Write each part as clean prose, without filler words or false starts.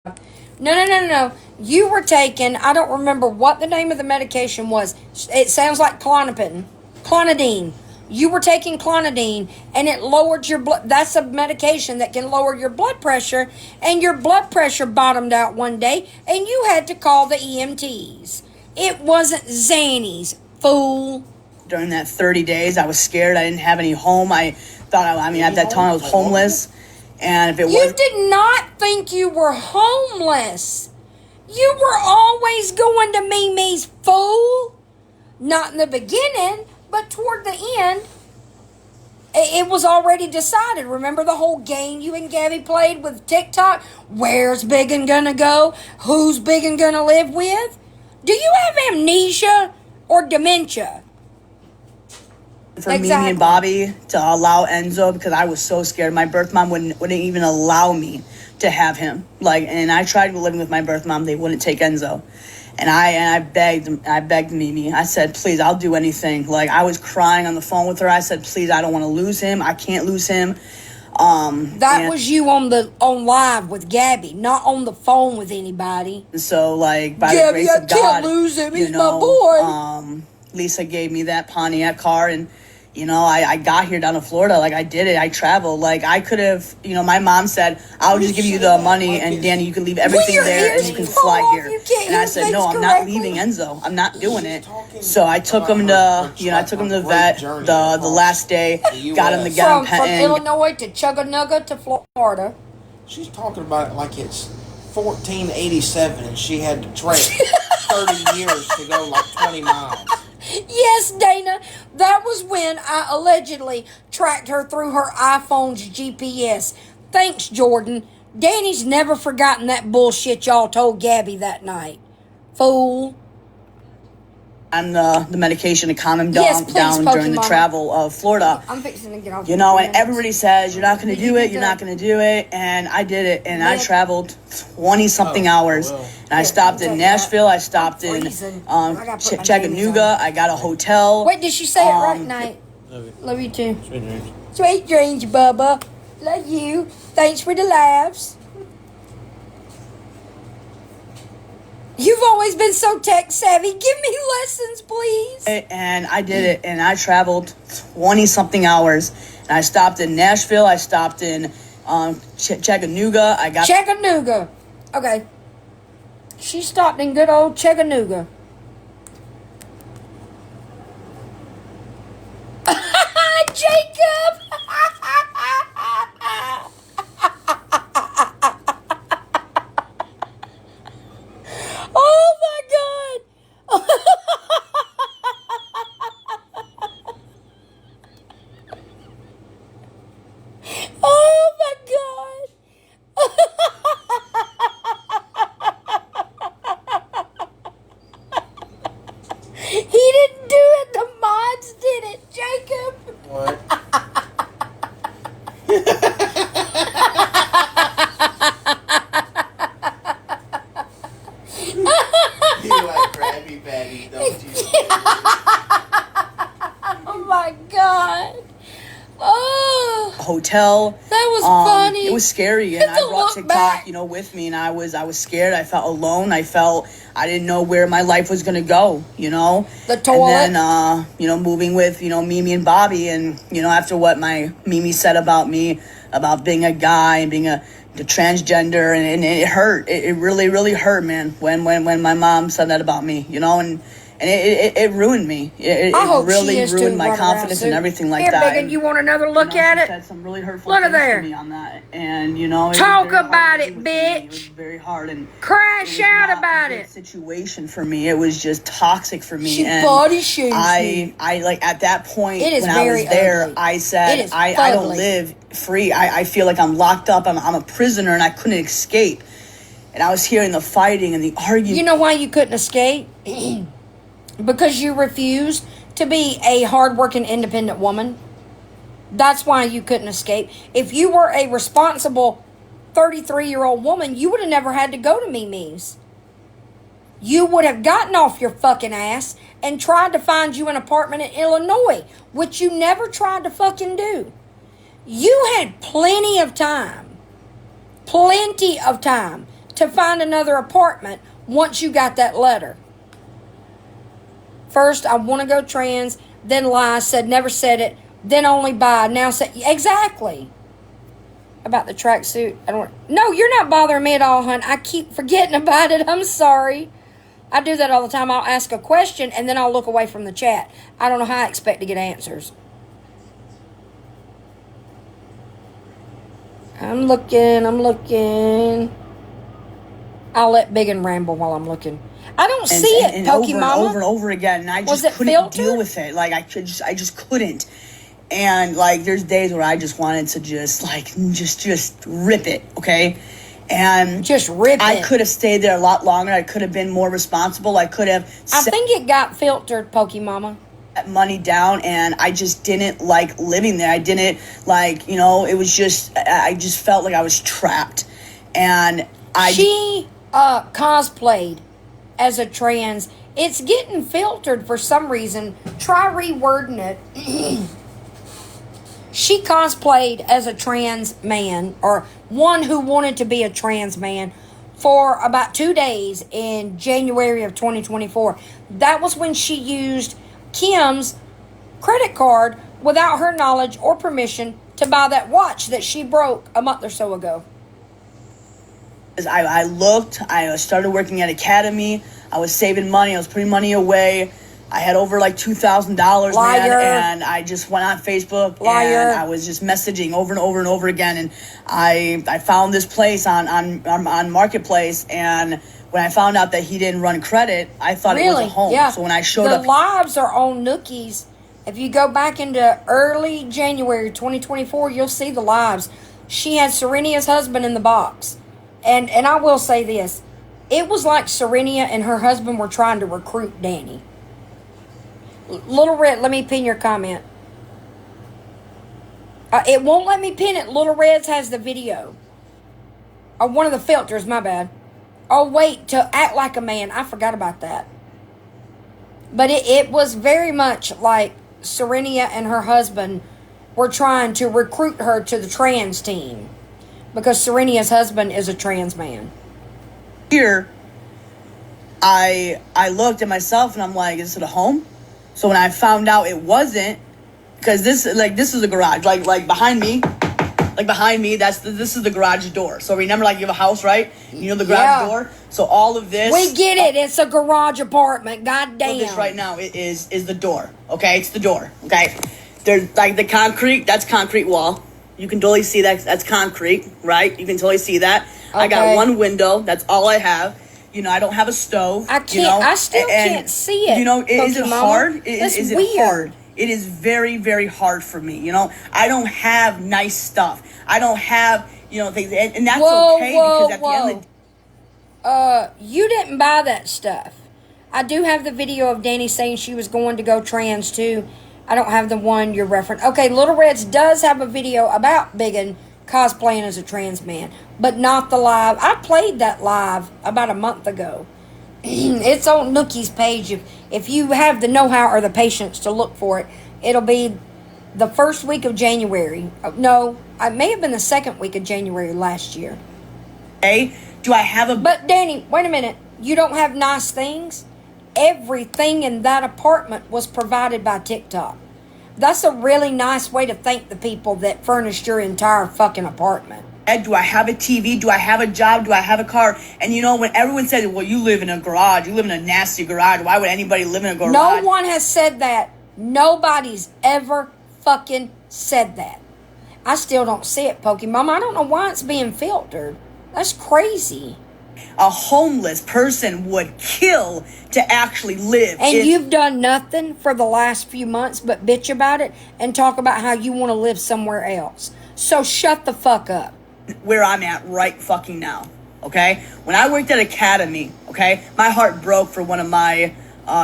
No. You were taking, I don't remember what the name of the medication was. It sounds like Clonopin. Clonidine. You were taking clonidine and it lowered your blood. That's a medication that can lower your blood pressure. And your blood pressure bottomed out one day and you had to call the EMTs. It wasn't Xannies, fool. During that 30 days, I was scared. I didn't have any home. I thought, at that time I was homeless. And if it was... You did not think you were homeless. You were always going to Mimi's, fool. Not in the beginning, but toward the end, it was already decided. Remember the whole game you and Gabby played with TikTok? Where's Biggin gonna go? Who's Biggin gonna live with? Do you have amnesia or dementia? For Mimi and Bobby to allow Enzo, because I was so scared. My birth mom wouldn't even allow me to have him. And I tried living with my birth mom. They wouldn't take Enzo. And I begged Mimi. I said, please, I'll do anything. I was crying on the phone with her. I said, please, I don't want to lose him. I can't lose him. That was you on live with Gabby, not on the phone with anybody. So, by the grace of God, I can't lose him. He's my boy. Lisa gave me that Pontiac car, and I got here down to Florida. I did it. I traveled. I could have, my mom said, I'll just give you the money and Danny, you can leave everything there and you can fly here. And I said, no, I'm not leaving Enzo. I'm not doing it. So I took him to, the vet the last day, got him to get him from Illinois to Chugganugga to Florida. She's talking about it like it's 1487 and she had to trek 30 years to go 20 miles. Yes, Dana, that was when I allegedly tracked her through her iPhone's GPS. Thanks, Jordan. Danny's never forgotten that bullshit y'all told Gabby that night. Fool. And the medication to calm him down during the travel of Florida. I'm fixing to get off. And everybody says, you're not going to do it, you're not going to do it. And I did it, and I traveled 20-something hours. And I stopped in Nashville, I stopped in Chattanooga, I got a hotel. Wait, did she say it right night? Love you too. Sweet dreams. Sweet dreams, Bubba. Love you. Thanks for the laughs. You've always been so tech savvy. Give me lessons, please. And I did it, and I traveled 20-something hours. And I stopped in Nashville. I stopped in Chattanooga. Chattanooga. Okay. She stopped in good old Chattanooga. Jacob! Oh my God! Oh my God! He didn't do it. The mods did it, Jacob. What? You like Krabby Patty, don't you? Oh my God. Oh. Hotel. That was funny. It was scary, and I brought TikTok, with me, and I was scared. I felt alone. I didn't know where my life was gonna go, The toilet. And then, moving with, Mimi and Bobby, and after what my Mimi said about me, about being a guy and being the transgender, and it hurt. It really, really hurt, man. When my mom said that about me, and it ruined me. It really ruined my confidence and everything like that. Here, Biggin, you want another look at it? Said some really hurtful look things there. to me on that, and talk about it, bitch. It was very hard and crash out about it. Situation for me, it was just toxic for me. She body shames me. I at that point when I was there, ugly. I said I don't live free. I feel like I'm locked up. I'm a prisoner, and I couldn't escape. And I was hearing the fighting and the arguing. You know why you couldn't escape? Because you refused to be a hardworking, independent woman. That's why you couldn't escape. If you were a responsible 33-year-old woman, you would have never had to go to Mimi's. You would have gotten off your fucking ass and tried to find you an apartment in Illinois, which you never tried to fucking do. You had plenty of time to find another apartment once you got that letter? First, I want to go trans, then lie, said never said it, then only bi, now say, exactly. About the tracksuit, no, you're not bothering me at all, hon. I keep forgetting about it. I'm sorry. I do that all the time. I'll ask a question and then I'll look away from the chat. I don't know how I expect to get answers. I'm looking. I'll let Biggin ramble while I'm looking. I don't see it, Pokemon. Over and over again, and I just couldn't deal with it. Like I just couldn't. And like, there's days where I just wanted to just rip it, okay? And just rip it. I could have stayed there a lot longer. I could have been more responsible. I could have. I think it got filtered, Pokemama. Money down, and I just didn't like living there. I didn't like, it was just, I just felt like I was trapped. And she cosplayed as a trans. It's getting filtered for some reason. Try rewording it. She cosplayed as a trans man, or one who wanted to be a trans man, for about 2 days in January of 2024. That was when she used Kim's credit card without her knowledge or permission to buy that watch that she broke a month or so ago. I started working at Academy. I was saving money. I was putting money away. I had over like $2,000, man, and I just went on Facebook and I was just messaging over and over and over again. And I found this place on Marketplace, and when I found out that he didn't run credit, I thought it was a home. Yeah. So when I showed up, the lives are on Nookies. If you go back into early January 2024, you'll see the lives. She had Serenia's husband in the box, and I will say this: it was like Serenia and her husband were trying to recruit Danny. Little Red, let me pin your comment. It won't let me pin it. Little Reds has the video. Or one of the filters, my bad. Oh, wait, to act like a man. I forgot about that. But it was very much like Serenia and her husband were trying to recruit her to the trans team. Because Serenia's husband is a trans man. Here, I looked at myself and I'm like, is it a home? So when I found out it wasn't, because this is a garage, like behind me, this is the garage door. So remember, like, you have a house, right? You know the garage door. So all of this, we get it. It's a garage apartment. God damn. This right now is the door. Okay, it's the door. Okay, there's like the concrete. That's concrete wall. You can totally see that. That's concrete, right? You can totally see that. Okay. I got one window. That's all I have. I don't have a stove. I can't. I still can't see it. Is it hard? Is it hard? It is very, very hard for me. I don't have nice stuff. I don't have, things, and that's okay because at the end of the you didn't buy that stuff. I do have the video of Danny saying she was going to go trans too. I don't have the one you're referencing. Okay, Little Reds does have a video about Biggin cosplaying as a trans man, but not the live. I played that live about a month ago. It's on Nookie's page. If you have the know-how or the patience to look for it, it'll be the first week of January. No, it may have been the second week of January last year. Hey, do I have a... But Danny, wait a minute. You don't have nice things? Everything in that apartment was provided by TikTok. That's a really nice way to thank the people that furnished your entire fucking apartment. Do I have a TV? Do I have a job? Do I have a car? And when everyone says, well, you live in a garage, you live in a nasty garage, why would anybody live in a garage? No one has said that. Nobody's ever fucking said that. I still don't see it, Pokemon. I don't know why it's being filtered. That's crazy. A homeless person would kill to actually live. And you've done nothing for the last few months but bitch about it and talk about how you want to live somewhere else. So shut the fuck up. Where I'm at right fucking now, okay? When I worked at Academy, okay, my heart broke for one of my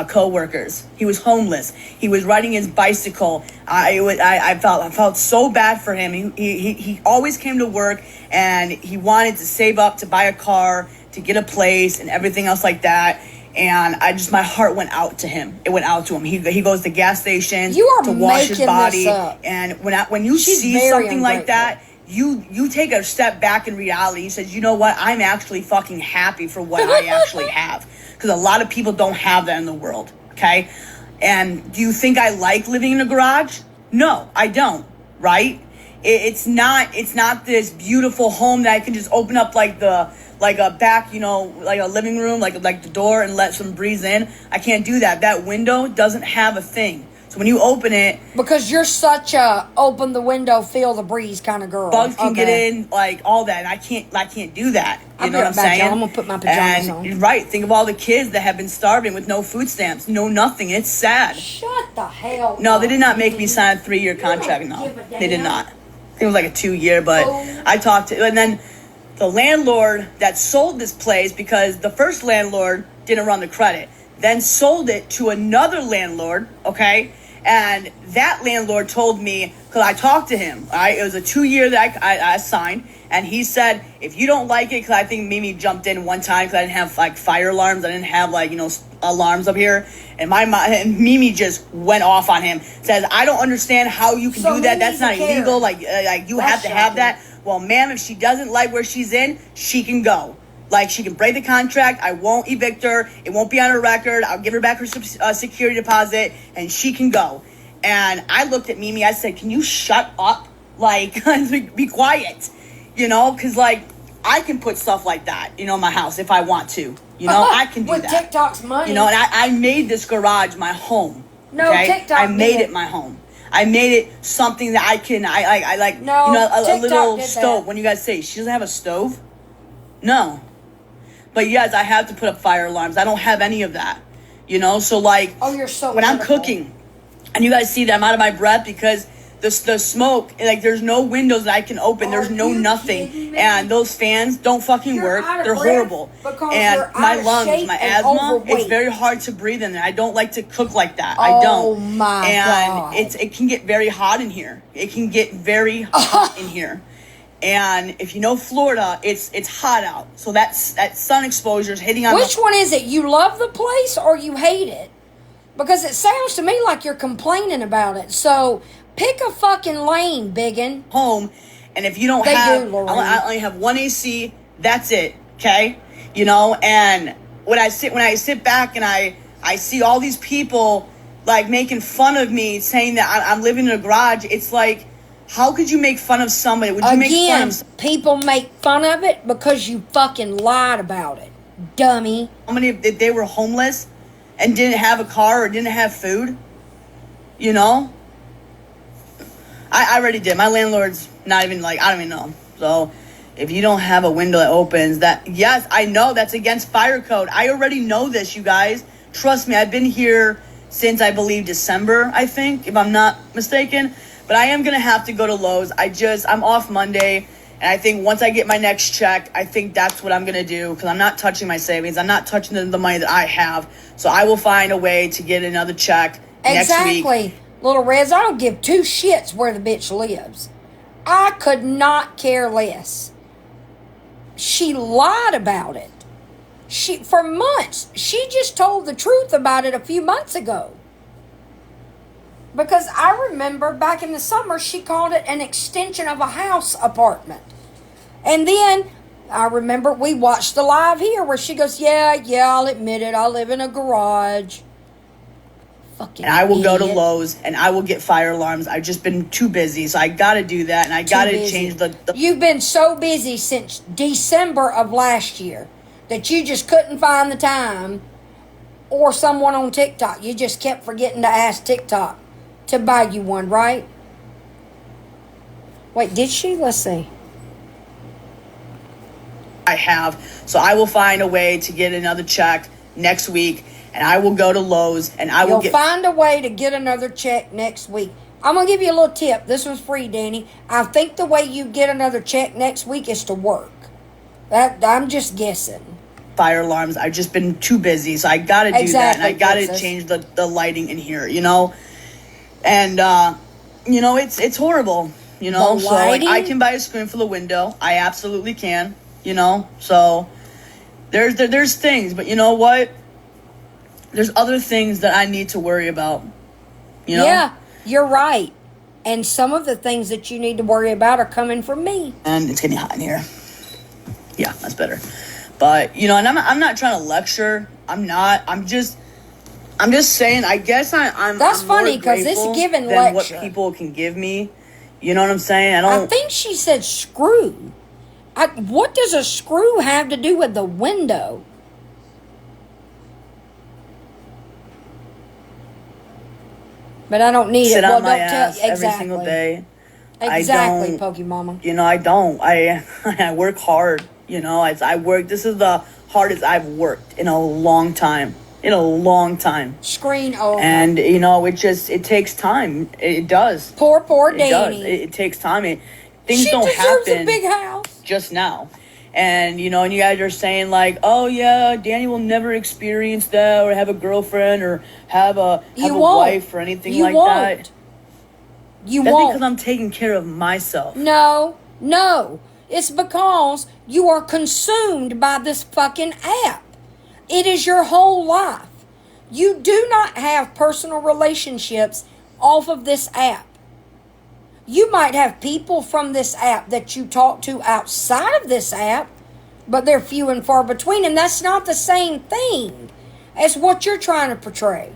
co-workers. He was homeless. He was riding his bicycle. I felt so bad for him. He always came to work and he wanted to save up to buy a car, to get a place and everything else like that. And my heart went out to him. It went out to him. He goes to gas stations to wash his body. And when you see something like that, you take a step back in reality. You said, you know what? I'm actually fucking happy for what I actually have. Because a lot of people don't have that in the world, okay? And do you think I like living in a garage? No, I don't, right? It's not this beautiful home that I can just open up like a back, like a living room, like the door and let some breeze in. I can't do that. That window doesn't have a thing. So when you open it, because you're such a open the window, feel the breeze kind of girl. Bugs can get in, like all that. And I can't do that. You know what I'm saying? I'm gonna put my pajamas on. Right. Think of all the kids that have been starving with no food stamps, no nothing. It's sad. Shut the hell No, up. they did not make me sign a 3-year contract. No, they did not. I think it was like a 2-year, but I talked to, and then the landlord that sold this place, because the first landlord didn't run the credit, then sold it to another landlord, okay? And that landlord told me, because I talked to him, all right? It was a 2-year that I signed, and he said, if you don't like it, because I think Mimi jumped in one time because I didn't have, like, fire alarms. I didn't have, like, alarms up here. And and Mimi just went off on him. Says, I don't understand how you can do that. That's not illegal. Like you have to have that. Well, ma'am, if she doesn't like where she's in, she can go. Like, she can break the contract. I won't evict her. It won't be on her record. I'll give her back her security deposit, and she can go. And I looked at Mimi. I said, can you shut up? Like, be quiet. Because, like, I can put stuff like that, in my house if I want to. I can do with that. With TikTok's money. And I made this garage my home. No, okay? TikTok I made it my home. I made it something that I can, I like, no, a little stove. That. When you guys say, she doesn't have a stove? No. But yes, I have to put up fire alarms. I don't have any of that. So like, oh, you're so when beautiful. I'm cooking, and you guys see that I'm out of my breath because the smoke, like there's no windows that I can open. There's no nothing. And those fans don't fucking work. They're horrible. And my lungs, my asthma, it's very hard to breathe in there. I don't like to cook like that. I don't. Oh my God. And it can get very hot in here. It can get very hot in here. And if you know Florida, it's hot out. So that sun exposure is hitting on. Which one is it? You love the place or you hate it? Because it sounds to me like you're complaining about it. So pick a fucking lane, biggin. Home, and if you don't I only have one AC. That's it. Okay, And when I sit back and I see all these people like making fun of me, saying that I'm living in a garage. It's like, how could you make fun of somebody? Would you make fun of people make fun of it because you fucking lied about it, dummy. How many if they were homeless and didn't have a car or didn't have food? I already did. My landlord's not even I don't even know. So if you don't have a window that opens, yes, I know that's against fire code. I already know this, you guys. Trust me, I've been here since I believe December, I think, if I'm not mistaken. But I am going to have to go to Lowe's. I'm off Monday. And I think once I get my next check, I think that's what I'm going to do. Because I'm not touching my savings. I'm not touching the money that I have. So I will find a way to get another check next week. Exactly. Little Rez, I don't give two shits where the bitch lives. I could not care less. She lied about it. For months. She just told the truth about it a few months ago. Because I remember back in the summer, she called it an extension of a house apartment. And then I remember we watched the live here where she goes, yeah, I'll admit it. I live in a garage. Fucking and I will idiot. go to Lowe's and I will get fire alarms. I've just been too busy. So I got to do that. And I got to change the... You've been so busy since December of last year that you just couldn't find the time, or someone on TikTok. You just kept forgetting to ask TikTok to buy you one, right? Wait, did she? Let's see. I have. So I will find a way to get another check next week, and I will go to Lowe's and You'll find a way to get another check next week. I'm going to give you a little tip. This was free, Danny. I think the way you get another check next week is to work. I'm just guessing. Fire alarms. I've just been too busy, so I got to do that, and I got to change the lighting in here, And, it's horrible, So, I can buy a screen for the window. I absolutely can, So, there's things, but you know what? There's other things that I need to worry about, Yeah, you're right. And some of the things that you need to worry about are coming from me. And it's getting hot in here. Yeah, that's better. But, you know, and I'm not trying to lecture. I'm not. I'm just saying, I guess I'm That's I'm funny more because this grateful given than lecture. what people can give me. You know what I'm saying? I think she said screw. What does a screw have to do with the window? But I don't need sit it. on my don't ass tell every single day. Exactly, Pokemama. You know, I don't. I work hard. You know, I work. This is the hardest I've worked in a long time. Screen over. And, you know, it takes time. It does. Poor It Danny. does. It takes time. Things she don't deserves happen a big house. just now. And, you know, and you guys are saying, like, oh, yeah, Danny will never experience that or have a girlfriend or have a wife or anything like that. You That's won't. because I'm taking care of myself. No. It's because you are consumed by this fucking app. It is your whole life. You do not have personal relationships off of this app. You might have people from this app that you talk to outside of this app, but they're few and far between, and that's not the same thing as what you're trying to portray.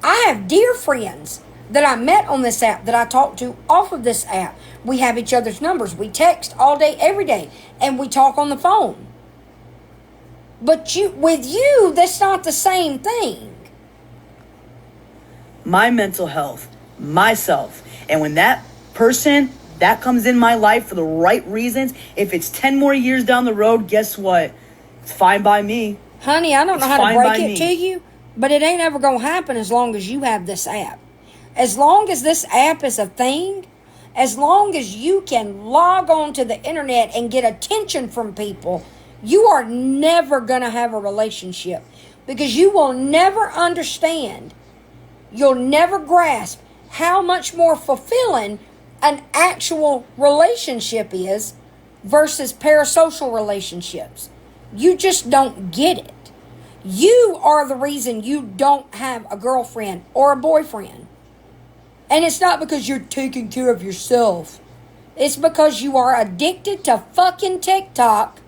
I have dear friends that I met on this app that I talk to off of this app. We have each other's numbers. We text all day, every day, and we talk on the phone. But with you, that's not the same thing. My mental health, myself, and when that person that comes in my life for the right reasons, if it's 10 more years down the road, guess what? It's fine by me. Honey, I don't know how to break it to you, but it ain't ever going to happen as long as you have this app. As long as this app is a thing, as long as you can log on to the internet and get attention from people, you are never going to have a relationship because you will never understand. You'll never grasp how much more fulfilling an actual relationship is versus parasocial relationships. You just don't get it. You are the reason you don't have a girlfriend or a boyfriend. And it's not because you're taking care of yourself. It's because you are addicted to fucking TikTok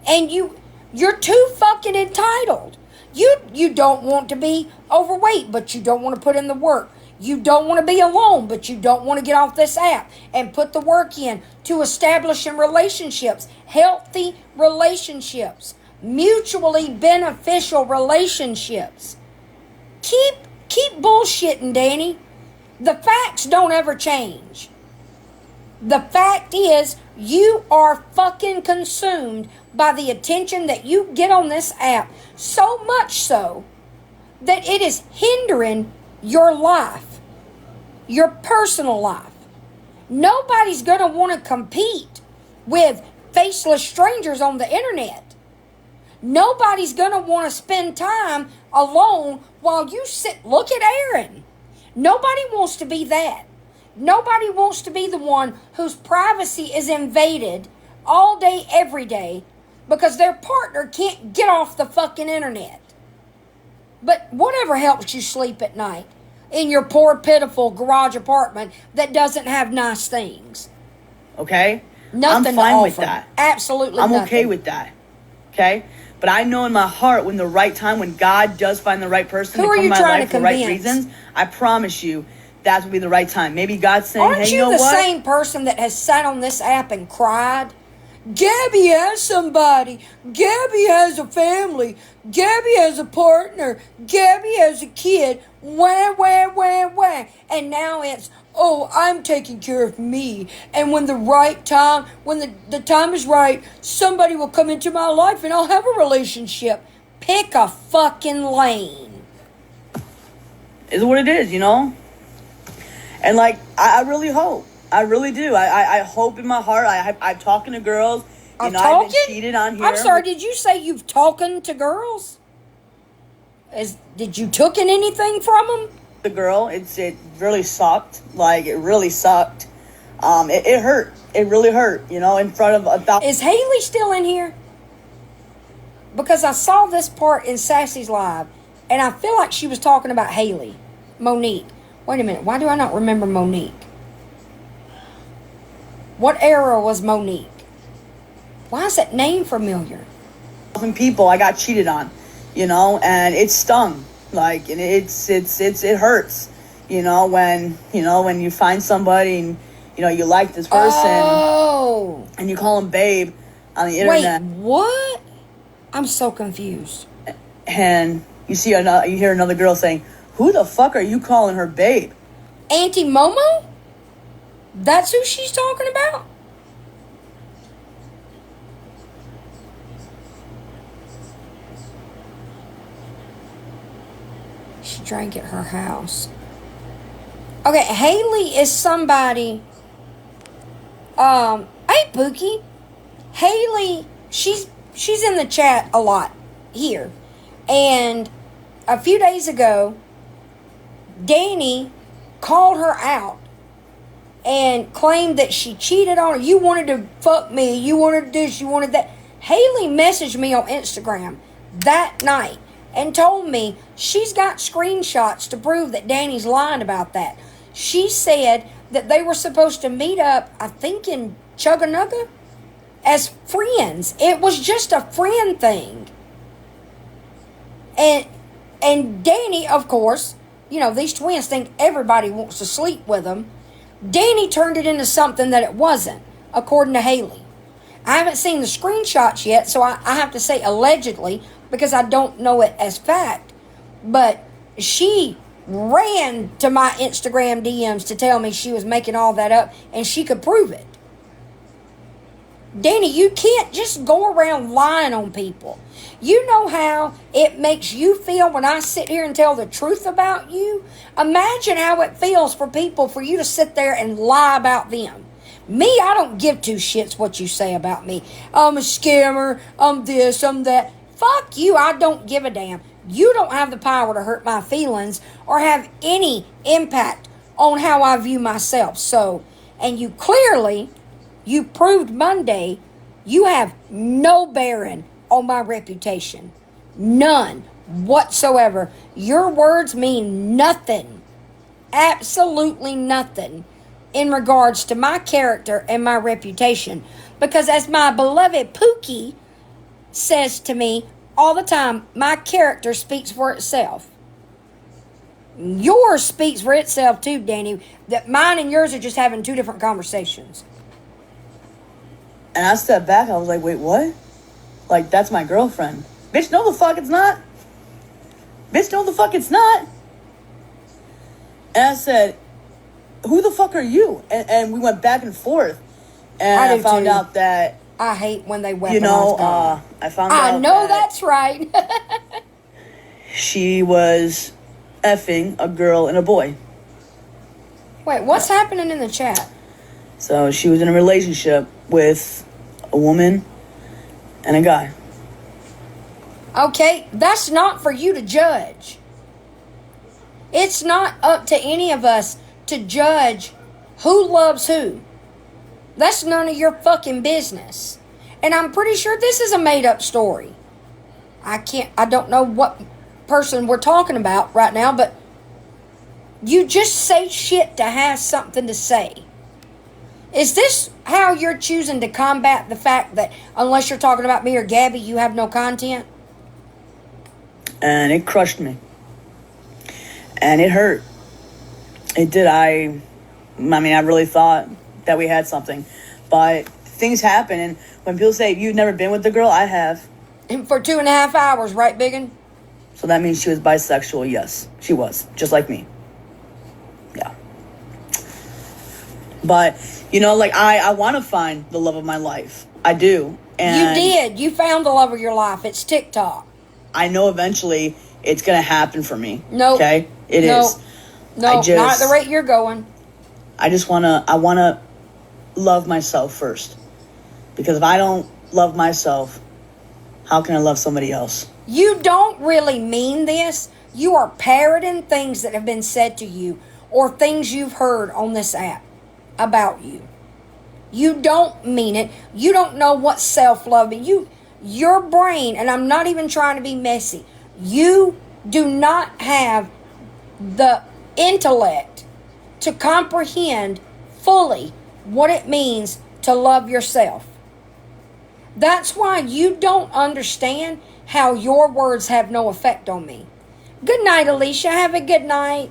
and you're too fucking entitled. You don't want to be overweight, but you don't want to put in the work. You don't want to be alone, but you don't want to get off this app and put the work in to establishing relationships, healthy relationships, mutually beneficial relationships. Keep bullshitting, Danny. The facts don't ever change. The fact is, you are fucking consumed by the attention that you get on this app, so much so that it is hindering your life, your personal life. Nobody's going to want to compete with faceless strangers on the internet. Nobody's going to want to spend time alone while you sit. Look at Aaron. Nobody wants to be that. Nobody wants to be the one whose privacy is invaded all day, every day, because their partner can't get off the fucking internet. But whatever helps you sleep at night in your poor, pitiful garage apartment that doesn't have nice things. Okay? Nothing I'm fine to with offer. that. Absolutely I'm nothing. okay with that. Okay? But I know in my heart when the right time, when God does find the right person Who to are come you in my trying life to for the right convince? reasons, I promise you that will be the right time. Maybe God's saying, Aren't hey, you you know the what? same person that has sat on this app and cried? Gabby has somebody. Gabby has a family. Gabby has a partner. Gabby has a kid. Wah, wah, wah, wah. And now it's, oh, I'm taking care of me. And when the right time, when the time is right, somebody will come into my life and I'll have a relationship. Pick a fucking lane. Is what it is, you know? And like, I really hope. I really do. I hope in my heart. I'm talking to girls. You know, I've been cheated on here. I'm sorry, did you say you've talking to girls? Did you took in anything from them? The girl, it really sucked. Like, it really sucked. It hurt. It really hurt, you know, in front of 1,000. Is Haley still in here? Because I saw this part in Sassy's live, and I feel like she was talking about Haley. Monique. Wait a minute, why do I not remember Monique? What era was Monique? Why is that name familiar? People I got cheated on, and it stung. Like, and it hurts, when you find somebody and you like this person, and you call them babe on the internet. Wait, what? I'm so confused. And you hear another girl saying, "Who the fuck are you calling her babe?" Auntie Momo? That's who she's talking about? She drank at her house. Okay, Haley is somebody. Hey Pookie. Haley, she's in the chat a lot here. And a few days ago, Danny called her out and claimed that she cheated on her. You wanted to fuck me. You wanted this. You wanted that. Haley messaged me on Instagram that night and told me she's got screenshots to prove that Danny's lying about that. She said that they were supposed to meet up, I think in Chugganugga, as friends. It was just a friend thing. And Danny, of course, these twins think everybody wants to sleep with them. Danny turned it into something that it wasn't, according to Haley. I haven't seen the screenshots yet, so I have to say allegedly, because I don't know it as fact. But she ran to my Instagram DMs to tell me she was making all that up, and she could prove it. Danny, you can't just go around lying on people. You know how it makes you feel when I sit here and tell the truth about you? Imagine how it feels for people for you to sit there and lie about them. Me, I don't give two shits what you say about me. I'm a scammer, I'm this, I'm that. Fuck you, I don't give a damn. You don't have the power to hurt my feelings or have any impact on how I view myself. So, and you clearly, you proved Monday, you have no bearing on my reputation. None whatsoever. Your words mean nothing. Absolutely nothing in regards to my character and my reputation. Because as my beloved Pookie says to me all the time, my character speaks for itself. Yours speaks for itself too, Danny. That mine and yours are just having two different conversations. And I stepped back. I was like, wait, what? Like, that's my girlfriend. Bitch, no the fuck it's not. Bitch, no the fuck it's not. And I said, who the fuck are you? And we went back and forth. And I found out that... I hate when they weaponize I found out I know that's right. she was effing a girl and a boy. Wait, what's happening in the chat? So she was in a relationship with a woman and a guy. Okay, that's not for you to judge. It's not up to any of us to judge who loves who. That's none of your fucking business. And I'm pretty sure this is a made-up story. I don't know what person we're talking about right now, but you just say shit to have something to say. Is this how you're choosing to combat the fact that unless you're talking about me or Gabby, you have no content? And it crushed me. And it hurt. It did. I really thought that we had something. But things happen. And when people say, you've never been with the girl, I have. And for 2.5 hours, right, Biggin? So that means she was bisexual. Yes, she was. Just like me. Yeah. But, I want to find the love of my life. I do. And you did. You found the love of your life. It's TikTok. I know eventually it's going to happen for me. No. Nope. Okay? It is. No, not at the rate you're going. I want to love myself first. Because if I don't love myself, how can I love somebody else? You don't really mean this. You are parroting things that have been said to you or things you've heard on this app about you. You don't mean it. You don't know what self-love is. Your brain, and I'm not even trying to be messy, you do not have the intellect to comprehend fully what it means to love yourself. That's why you don't understand how your words have no effect on me. Good night, Alicia. Have a good night.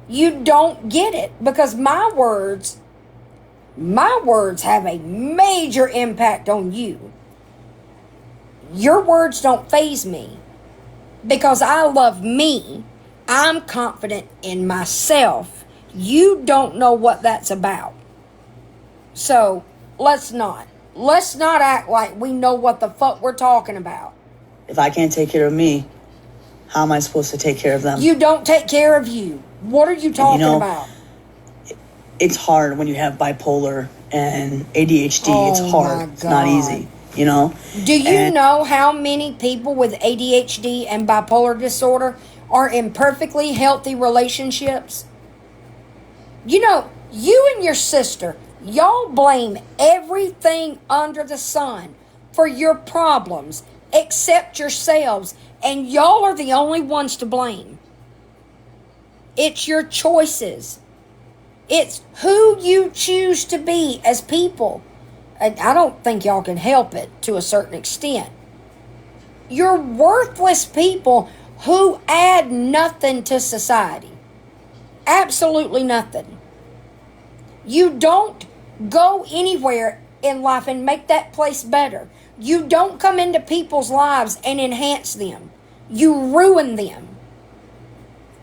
You don't get it because my words have a major impact on you. Your words don't faze me because I love me. I'm confident in myself. You don't know what that's about. So let's not act like we know what the fuck we're talking about. If I can't take care of me, how am I supposed to take care of them? You don't take care of you. What are you talking about? It's hard when you have bipolar and ADHD. It's hard. It's not easy, you know? Do you know how many people with ADHD and bipolar disorder are in perfectly healthy relationships? You know, you and your sister, y'all blame everything under the sun for your problems except yourselves, and y'all are the only ones to blame. It's your choices. It's who you choose to be as people. I don't think y'all can help it to a certain extent. You're worthless people who add nothing to society. Absolutely nothing. You don't go anywhere in life and make that place better. You don't come into people's lives and enhance them. You ruin them.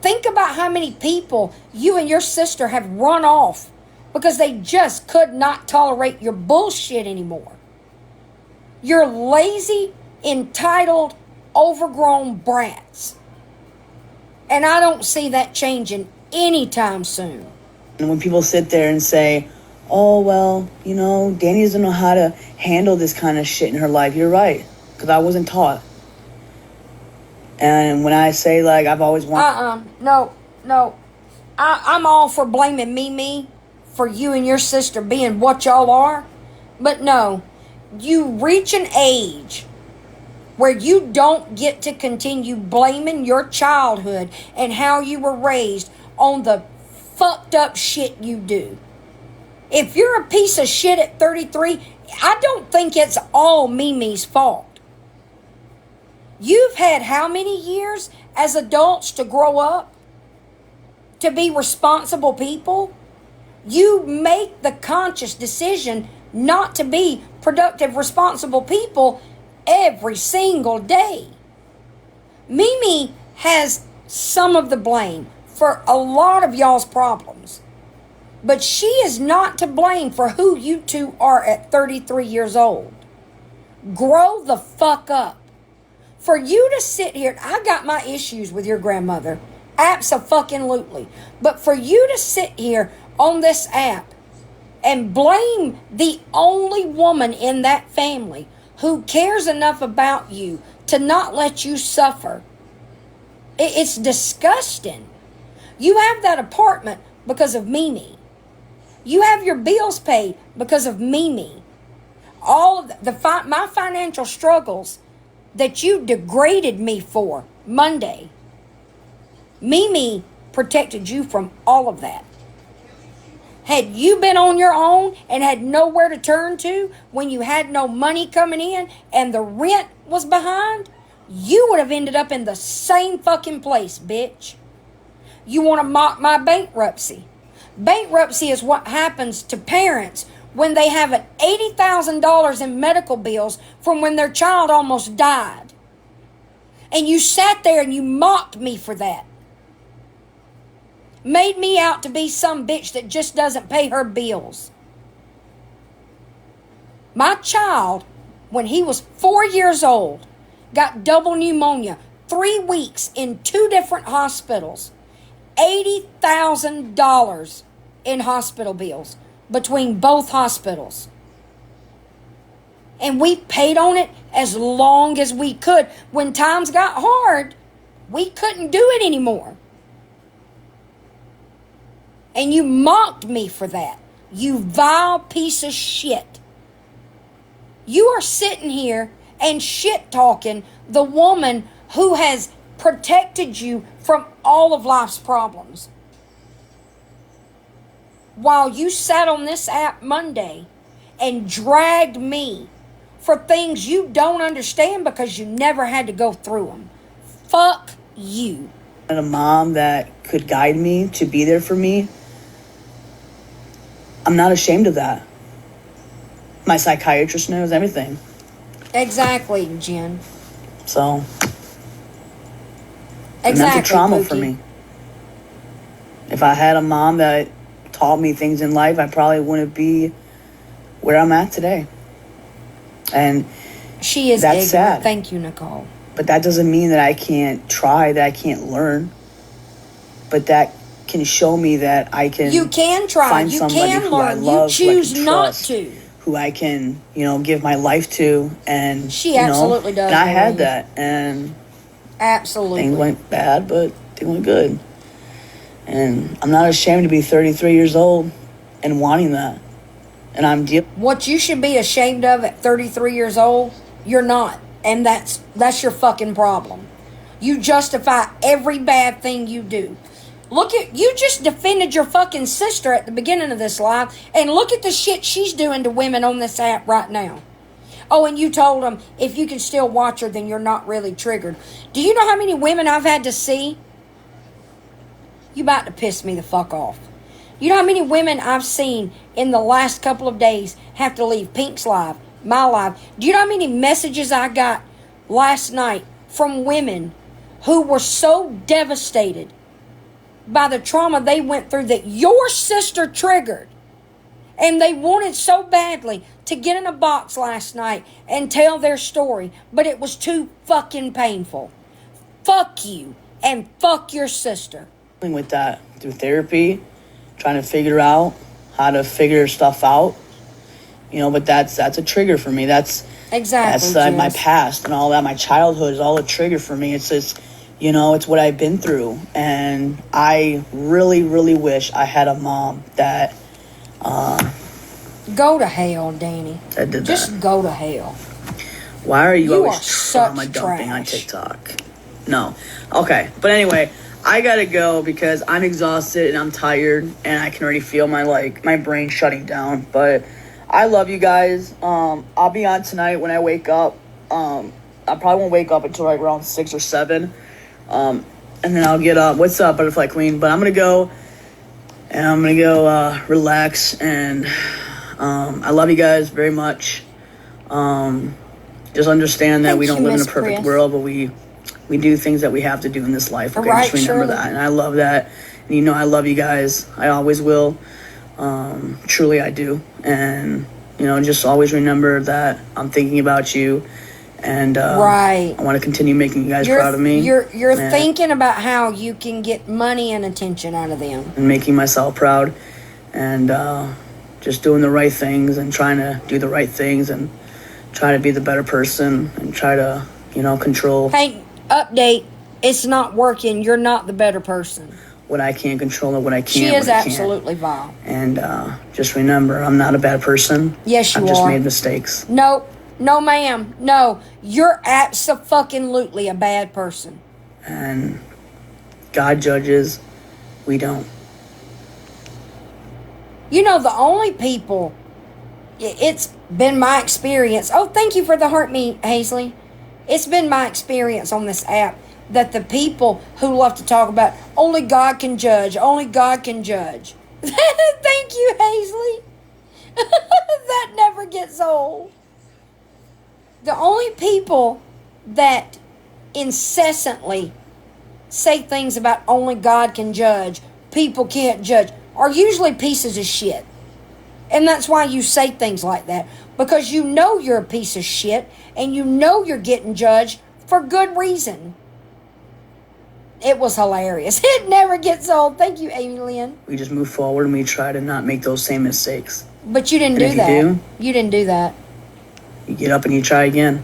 Think about how many people you and your sister have run off because they just could not tolerate your bullshit anymore. You're lazy, entitled, overgrown brats. And I don't see that changing anytime soon. And when people sit there and say, oh, well, you know, Danny doesn't know how to handle this kind of shit in her life, you're right, because I wasn't taught. And when I say, like, I've always wanted... No. I'm all for blaming me for you and your sister being what y'all are. But no, you reach an age where you don't get to continue blaming your childhood and how you were raised on the fucked up shit you do. If you're a piece of shit at 33, I don't think it's all Mimi's fault. You've had how many years as adults to grow up? To be responsible people? You make the conscious decision not to be productive, responsible people every single day. Mimi has some of the blame for a lot of y'all's problems. But she is not to blame for who you two are at 33 years old. Grow the fuck up. For you to sit here, I got my issues with your grandmother. Abso-fucking-lutely. But for you to sit here on this app and blame the only woman in that family who cares enough about you to not let you suffer, it's disgusting. You have that apartment because of Mimi. You have your bills paid because of Mimi. All of my financial struggles that you degraded me for Monday, Mimi protected you from all of that. Had you been on your own and had nowhere to turn to when you had no money coming in and the rent was behind, you would have ended up in the same fucking place, bitch. You want to mock my bankruptcy. Bankruptcy is what happens to parents when they have an $80,000 in medical bills from when their child almost died. And you sat there and you mocked me for that. Made me out to be some bitch that just doesn't pay her bills. My child, when he was 4 years old, got double pneumonia, 3 weeks in 2 different hospitals. $80,000 in hospital bills between both hospitals. And we paid on it as long as we could. When times got hard, we couldn't do it anymore. And you mocked me for that. You vile piece of shit. You are sitting here and shit talking the woman who has protected you from all of life's problems. while you sat on this app Monday and dragged me for things you don't understand because you never had to go through them. Fuck you. And a mom that could guide me, to be there for me. I'm not ashamed of that. My psychiatrist knows everything. Exactly, Jen. So, Exactly, mental trauma Pookie. for me. If I had a mom that taught me things in life, I probably wouldn't be where I'm at today. And She is that's ignorant. sad. Thank you, Nicole. But that doesn't mean that I can't try, that I can't learn. But that can show me that I can. You can try. Find You somebody can who I learn. love, You choose who I can not trust, to. who I can, give my life to, and She absolutely does, And I had Maureen. that, and Absolutely. things went bad, but they went good. And I'm not ashamed to be 33 years old and wanting that. And I'm What you should be ashamed of at 33 years old, you're not. And that's your fucking problem. You justify every bad thing you do. You just defended your fucking sister at the beginning of this live, and look at the shit she's doing to women on this app right now. Oh, and you told them if you can still watch her, then you're not really triggered. Do you know how many women I've had to see? You about to piss me the fuck off. You know how many women I've seen in the last couple of days have to leave Pink's live, my live? Do you know how many messages I got last night from women who were so devastated by the trauma they went through that your sister triggered? And they wanted so badly to get in a box last night and tell their story, but it was too fucking painful. Fuck you and fuck your sister. with that through therapy, trying to figure out how to figure stuff out. But that's a trigger for me. That's my Jess. past and all that. My childhood is all a trigger for me. It's just, it's what I've been through. And I really, really wish I had a mom that Go to hell, Danny. that did Just that. go to hell. Why are you You always are such trauma dumping on trash. TikTok? No. Okay. But anyway, I gotta go because I'm exhausted and I'm tired and I can already feel my brain shutting down. But I love you guys. I'll be on tonight when I wake up. I probably won't wake up until like around 6 or 7. And then I'll get up. What's up, Butterfly Queen? But I'm gonna go relax, and I love you guys very much. Just understand that Thank we don't you, live in a Miss perfect Chris. world, but we do things that we have to do in this life. Okay, Right, just remember Shirley. that, and I love that. And I love you guys. I always will. Truly, I do. And just always remember that I'm thinking about you, and Right. I want to continue making you guys proud of me. You're and- thinking about how you can get money and attention out of them. and making myself proud, and just doing the right things and trying to do the right things and try to be the better person and try to control Hey, update. It's not working. You're not the better person. what I can control and what I can't. She is what I can't. absolutely vile. And just remember, I'm not a bad person. Yes, you I've just are. made mistakes. No, ma'am. No, you're abso-fucking-lutely a bad person. And God judges, we don't. The only people, it's been my experience. Oh, thank you for the heart me, Hazley. It's been my experience on this app that the people who love to talk about only God can judge, only God can judge. Thank you, Hazley. That never gets old. The only people that incessantly say things about only God can judge, people can't judge, are usually pieces of shit. And that's why you say things like that. Because you're a piece of shit and you're getting judged for good reason. It was hilarious. It never gets old. Thank you, Alien. We just move forward and we try to not make those same mistakes. But you didn't And do if you that. do- You didn't do that. You get up and you try again.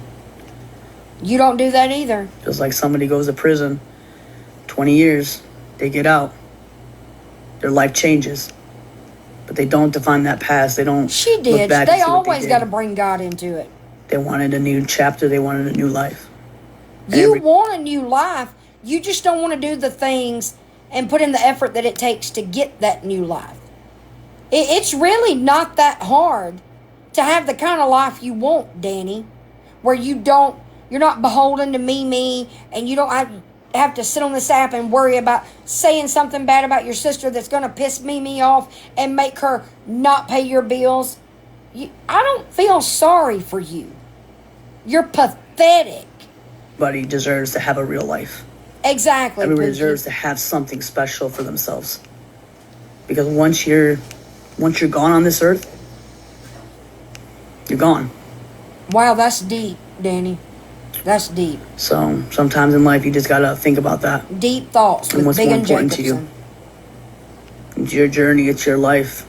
You don't do that either. Just like somebody goes to prison, 20 years, they get out. Their life changes. But they don't define that past. They don't She look did. back and They see what always did. got to bring God into it. They wanted a new chapter. They wanted a new life. You want a new life. You just don't want to do the things and put in the effort that it takes to get that new life. It's really not that hard to have the kind of life you want, Danny, where you're not beholden to me, and you don't have to sit on this app and worry about saying something bad about your sister that's going to piss me off and make her not pay your bills. I don't feel sorry for you. You're pathetic. Everybody deserves to have a real life. Exactly. Everybody deserves to have something special for themselves. Because once you're gone on this earth, you're gone. Wow, that's deep, Danny. That's deep. So sometimes in life you just gotta think about that. Deep thoughts And with what's Big more and important to Jacobson. you. It's your journey, it's your life.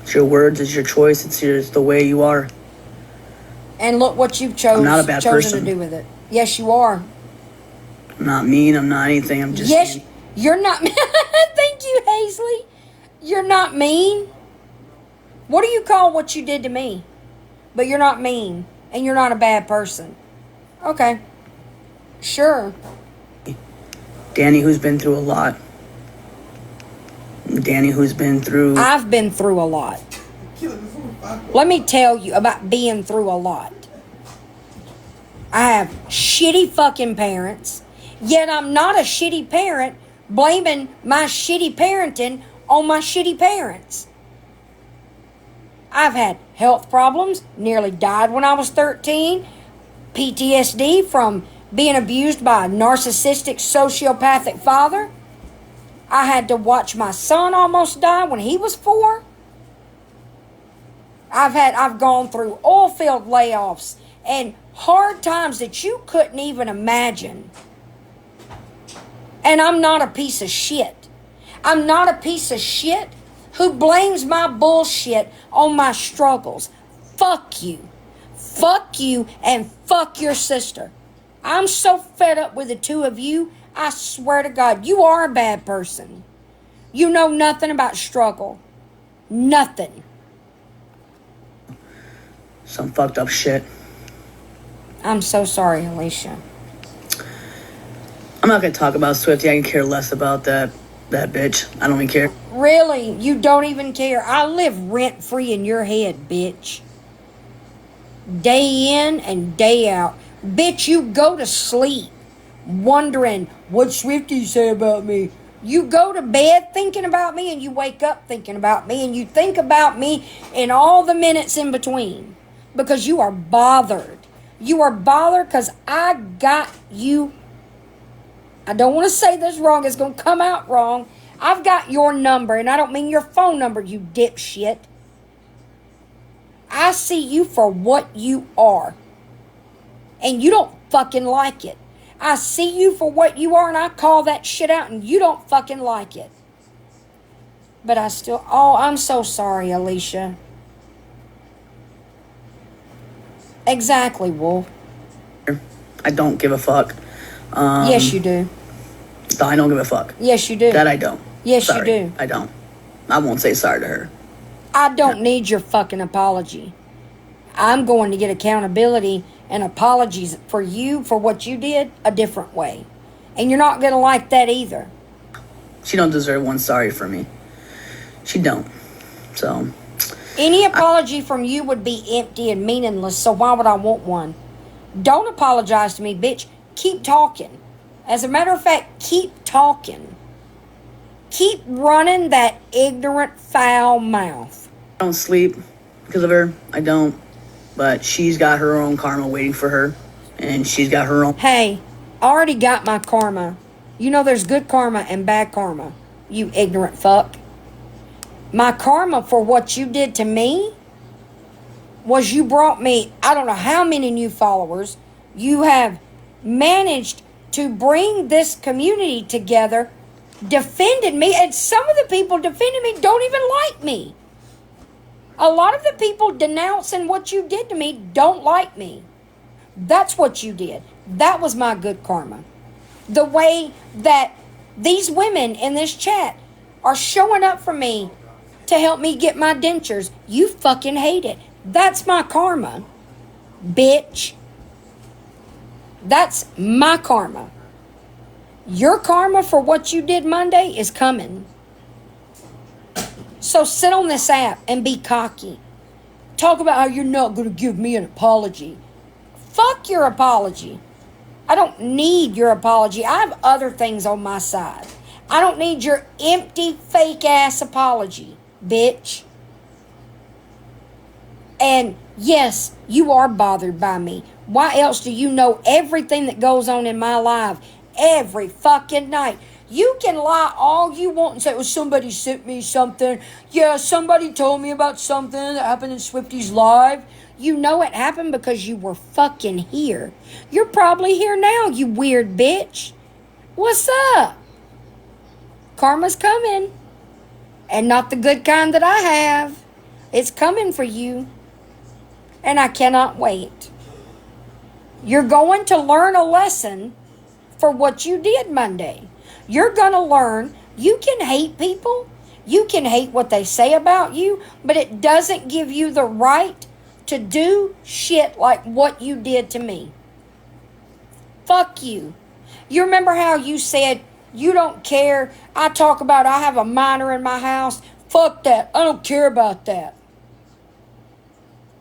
It's your words, it's your choice, it's the way you are. And look what you've I'm not a bad chosen person. to do with it. Yes, you are. I'm not mean, I'm not anything, I'm just Yes, mean. you're not. Thank you, Hazley. You're not mean. What do you call what you did to me? But you're not mean, and you're not a bad person. Okay. Sure. Danny, who's been through a lot. Danny, who's been through... I've been through a lot. Let me tell you about being through a lot. I have shitty fucking parents, yet I'm not a shitty parent blaming my shitty parenting on my shitty parents. I've had health problems, nearly died when I was 13, PTSD from being abused by a narcissistic, sociopathic father. I had to watch my son almost die when he was 4. I've gone through oil field layoffs and hard times that you couldn't even imagine. And I'm not a piece of shit. I'm not a piece of shit who blames my bullshit on my struggles. Fuck you. Fuck you and fuck your sister. I'm so fed up with the two of you, I swear to God, you are a bad person. You know nothing about struggle. Nothing. Some fucked up shit. I'm so sorry, Alicia. I'm not gonna talk about Swiftie. I can care less about that bitch. I don't even care. Really? You don't even care? I live rent-free in your head, bitch. Day in and day out. Bitch, you go to sleep wondering what Swiftie say about me. You go to bed thinking about me, and you wake up thinking about me, and you think about me in all the minutes in between. Because you are bothered. You are bothered because I got you. I don't want to say this wrong. It's going to come out wrong. I've got your number, and I don't mean your phone number, you dipshit. I see you for what you are. And you don't fucking like it. I see you for what you are, and I call that shit out, and you don't fucking like it. But I still... Oh, I'm so sorry, Alicia. Exactly, Wolf. I don't give a fuck. Yes, you do. I don't give a fuck. Yes, you do. That I don't. Yes, Sorry, you do. I don't. I won't say sorry to her. I don't need your fucking apology. I'm going to get accountability and apologies for you for what you did a different way. And you're not going to like that either. She don't deserve one sorry from me. She don't. So... Any apology from you would be empty and meaningless, so why would I want one? Don't apologize to me, bitch. Keep talking. As a matter of fact, keep talking. Keep running that ignorant, foul mouth. I don't sleep because of her. I don't. But she's got her own karma waiting for her. And she's got her own... Hey, I already got my karma. You know there's good karma and bad karma, you ignorant fuck. My karma for what you did to me was you brought me, I don't know how many new followers. You have managed to bring this community together, defended me, and some of the people defending me don't even like me. A lot of the people denouncing what you did to me don't like me. That's what you did. That was my good karma. The way that these women in this chat are showing up for me to help me get my dentures. You fucking hate it. That's my karma, bitch. That's my karma. Your karma for what you did Monday is coming. So sit on this app and be cocky. Talk about how you're not going to give me an apology. Fuck your apology. I don't need your apology. I have other things on my side. I don't need your empty, fake-ass apology, bitch. And yes, you are bothered by me. Why else do you know everything that goes on in my life every fucking night? You can lie all you want and say, well, somebody sent me something. Yeah, somebody told me about something that happened in Swiftie's live. You know it happened because you were fucking here. You're probably here now, you weird bitch. What's up? Karma's coming. And not the good kind that I have. It's coming for you. And I cannot wait. You're going to learn a lesson for what you did Monday. You're going to learn you can hate people. You can hate what they say about you, but it doesn't give you the right to do shit like what you did to me. Fuck you. You remember how you said you don't care? I talk about I have a minor in my house. Fuck that. I don't care about that.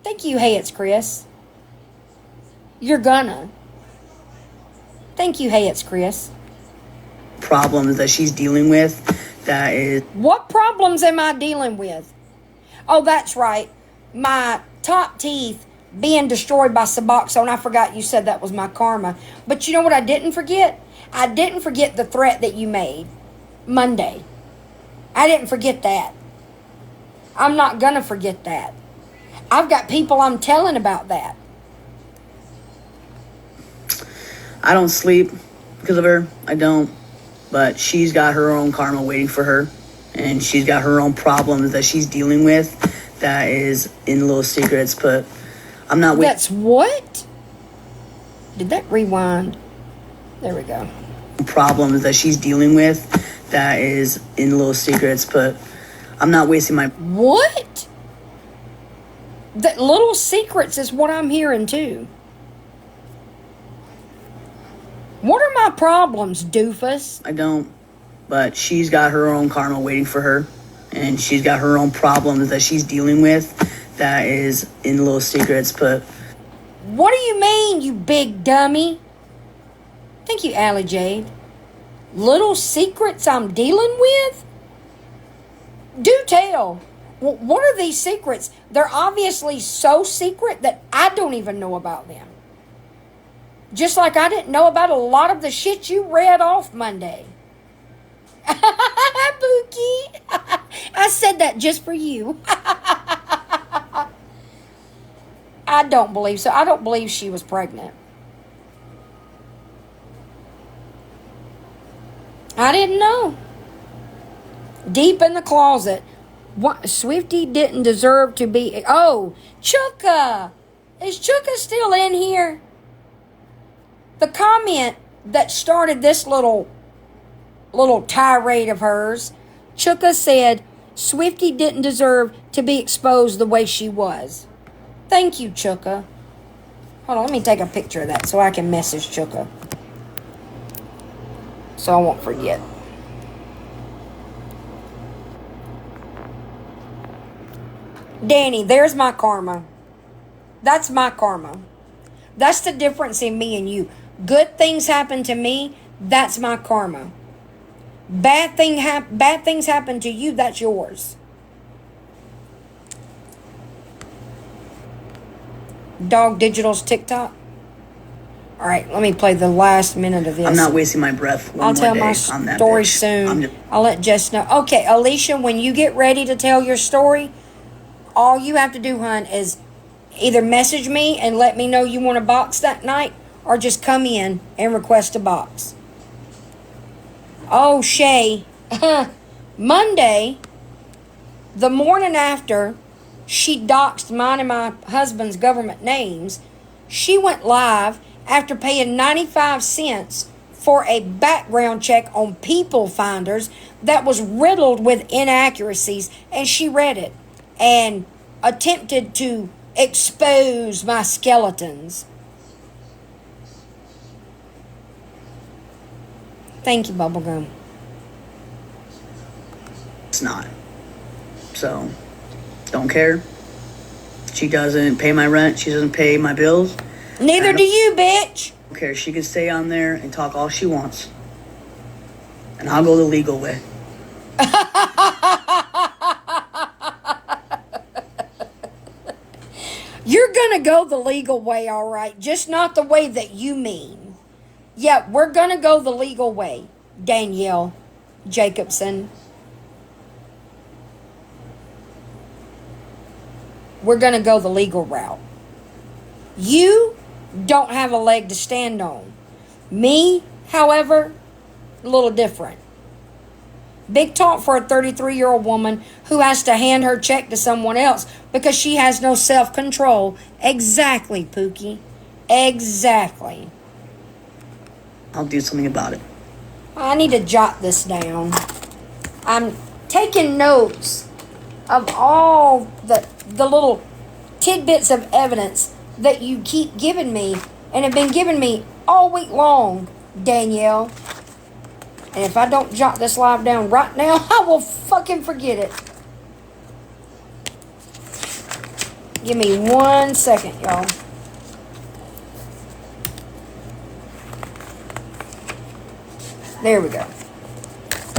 Thank you, Hey It's Chris. You're gonna. Thank you, Hey It's Chris. Problems that she's dealing with, that is... What problems am I dealing with? Oh, that's right. My top teeth being destroyed by Suboxone. I forgot you said that was my karma. But you know what I didn't forget? I didn't forget the threat that you made Monday. I didn't forget that. I'm not gonna forget that. I've got people I'm telling about that. I don't sleep because of her. I don't. But she's got her own karma waiting for her. And she's got her own problems that she's dealing with that is in little secrets. But I'm not waiting. That's what? Did that rewind? There we go. Problems that she's dealing with that is in little secrets. But I'm not wasting my... What? That little secrets is what I'm hearing too. What are my problems, doofus? I don't. But she's got her own karma waiting for her. And she's got her own problems that she's dealing with that is in little secrets. But what do you mean, you big dummy? Thank you, Allie Jade. Little secrets I'm dealing with? Do tell. What are these secrets? They're obviously so secret that I don't even know about them. Just like I didn't know about a lot of the shit you read off Monday. Pookie. I said that just for you. I don't believe so. I don't believe she was pregnant. I didn't know. Deep in the closet. What, Swiftie didn't deserve to be... Oh, Chuka! Is Chuka still in here? The comment that started this little tirade of hers, Chuka said, Swiftie didn't deserve to be exposed the way she was. Thank you, Chuka. Hold on, let me take a picture of that so I can message Chuka. So I won't forget. Danny, there's my karma. That's my karma. That's the difference in me and you. Good things happen to me, that's my karma. Bad things happen to you, that's yours. Dog Digital's TikTok. All right, let me play the last minute of this. I'm not wasting my breath. I'll tell my story soon. I'll let Jess know. Okay, Alicia, when you get ready to tell your story, all you have to do, hon, is either message me and let me know you want a box that night, or just come in and request a box. Oh, Shay. Monday, the morning after she doxed mine and my husband's government names, she went live after paying 95 cents for a background check on People Finders that was riddled with inaccuracies, and she read it and attempted to expose my skeletons. Thank you, Bubblegum. It's not. So, don't care. She doesn't pay my rent. She doesn't pay my bills. Neither do you, bitch. Don't care. She can stay on there and talk all she wants. And I'll go the legal way. You're gonna go the legal way, all right. Just not the way that you mean. Yeah, we're gonna go the legal way, Danielle Jacobson. We're gonna go the legal route. You don't have a leg to stand on. Me, however, a little different. Big talk for a 33-year-old woman who has to hand her check to someone else because she has no self-control. Exactly, Pookie. Exactly. I'll do something about it. I need to jot this down. I'm taking notes of all the little tidbits of evidence that you keep giving me and have been giving me all week long, Danielle. And if I don't jot this live down right now, I will fucking forget it. Give me 1 second, y'all. There we go.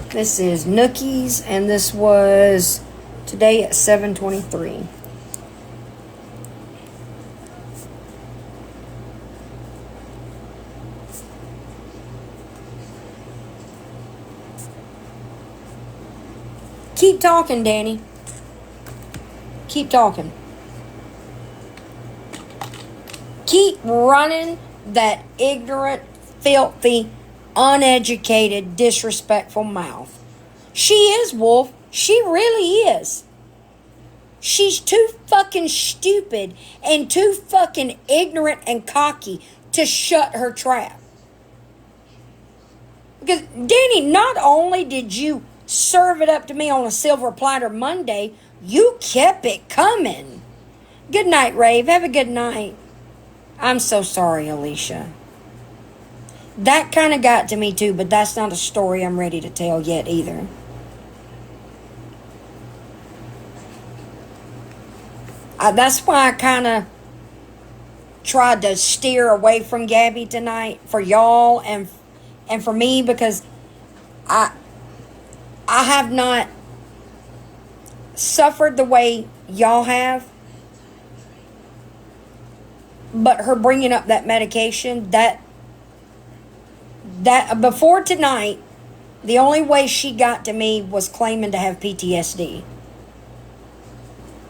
This is Nookies, and this was today at 7:23. Keep talking, Danny. Keep talking. Keep running that ignorant, filthy, uneducated, disrespectful mouth. She is, Wolf. She really is. She's too fucking stupid and too fucking ignorant and cocky to shut her trap. Because, Danny, not only did you serve it up to me on a silver platter Monday, you kept it coming. Good night, Rave. Have a good night. I'm so sorry, Alicia. That kind of got to me too, but that's not a story I'm ready to tell yet either. That's why I kind of tried to steer away from Gabby tonight for y'all and for me, because I have not suffered the way y'all have. But her bringing up that medication, that before tonight, the only way she got to me was claiming to have PTSD.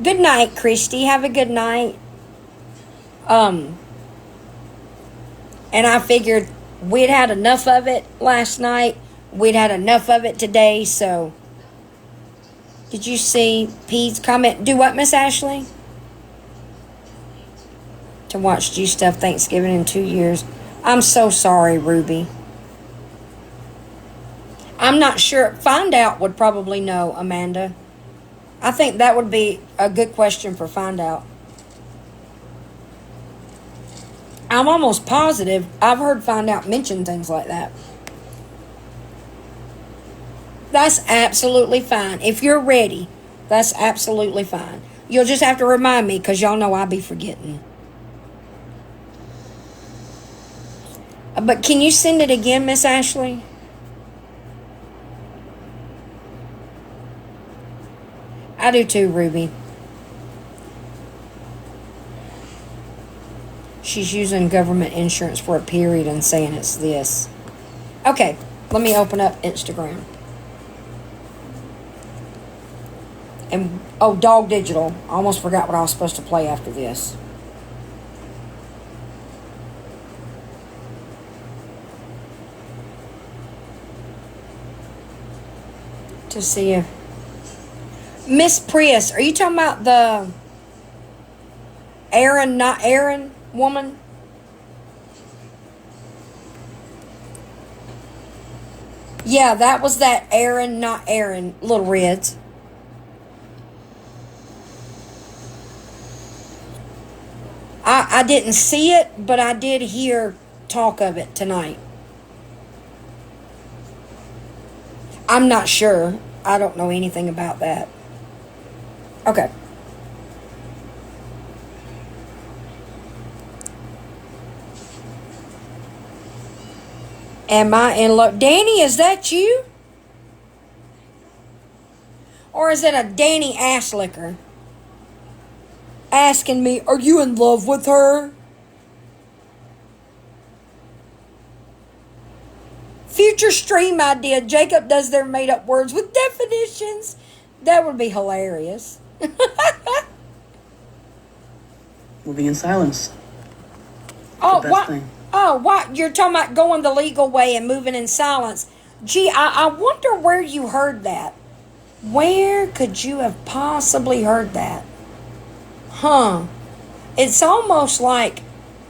Good night, Christy. Have a good night. And I figured we'd had enough of it last night. We'd had enough of it today, so. Did you see Pete's comment? Do what, Miss Ashley? To watch G Stuff Thanksgiving in 2 years. I'm so sorry, Ruby. I'm not sure. Find Out would probably know, Amanda. I think that would be a good question for Find Out. I'm almost positive I've heard Find Out mention things like that. That's absolutely fine. If you're ready, that's absolutely fine. You'll just have to remind me, because y'all know I'll be forgetting. But can you send it again, Miss Ashley? I do too, Ruby. She's using government insurance for a period and saying it's this. Okay, let me open up Instagram. And, oh, Dog Digital. I almost forgot what I was supposed to play after this. To see if... Miss Prius, are you talking about the Aaron, not Aaron woman? Yeah, that was that Aaron, not Aaron, Little Reds. I didn't see it, but I did hear talk of it tonight. I'm not sure. I don't know anything about that. Okay. Am I in love? Danny, is that you? Or is it a Danny ass licker? Asking me, are you in love with her? Future stream idea. Jacob does their made up words with definitions. That would be hilarious. Moving in silence. Oh, The best what? thing. Oh, what? You're talking about going the legal way and moving in silence. Gee, I wonder where you heard that. Where could you have possibly heard that? Huh. It's almost like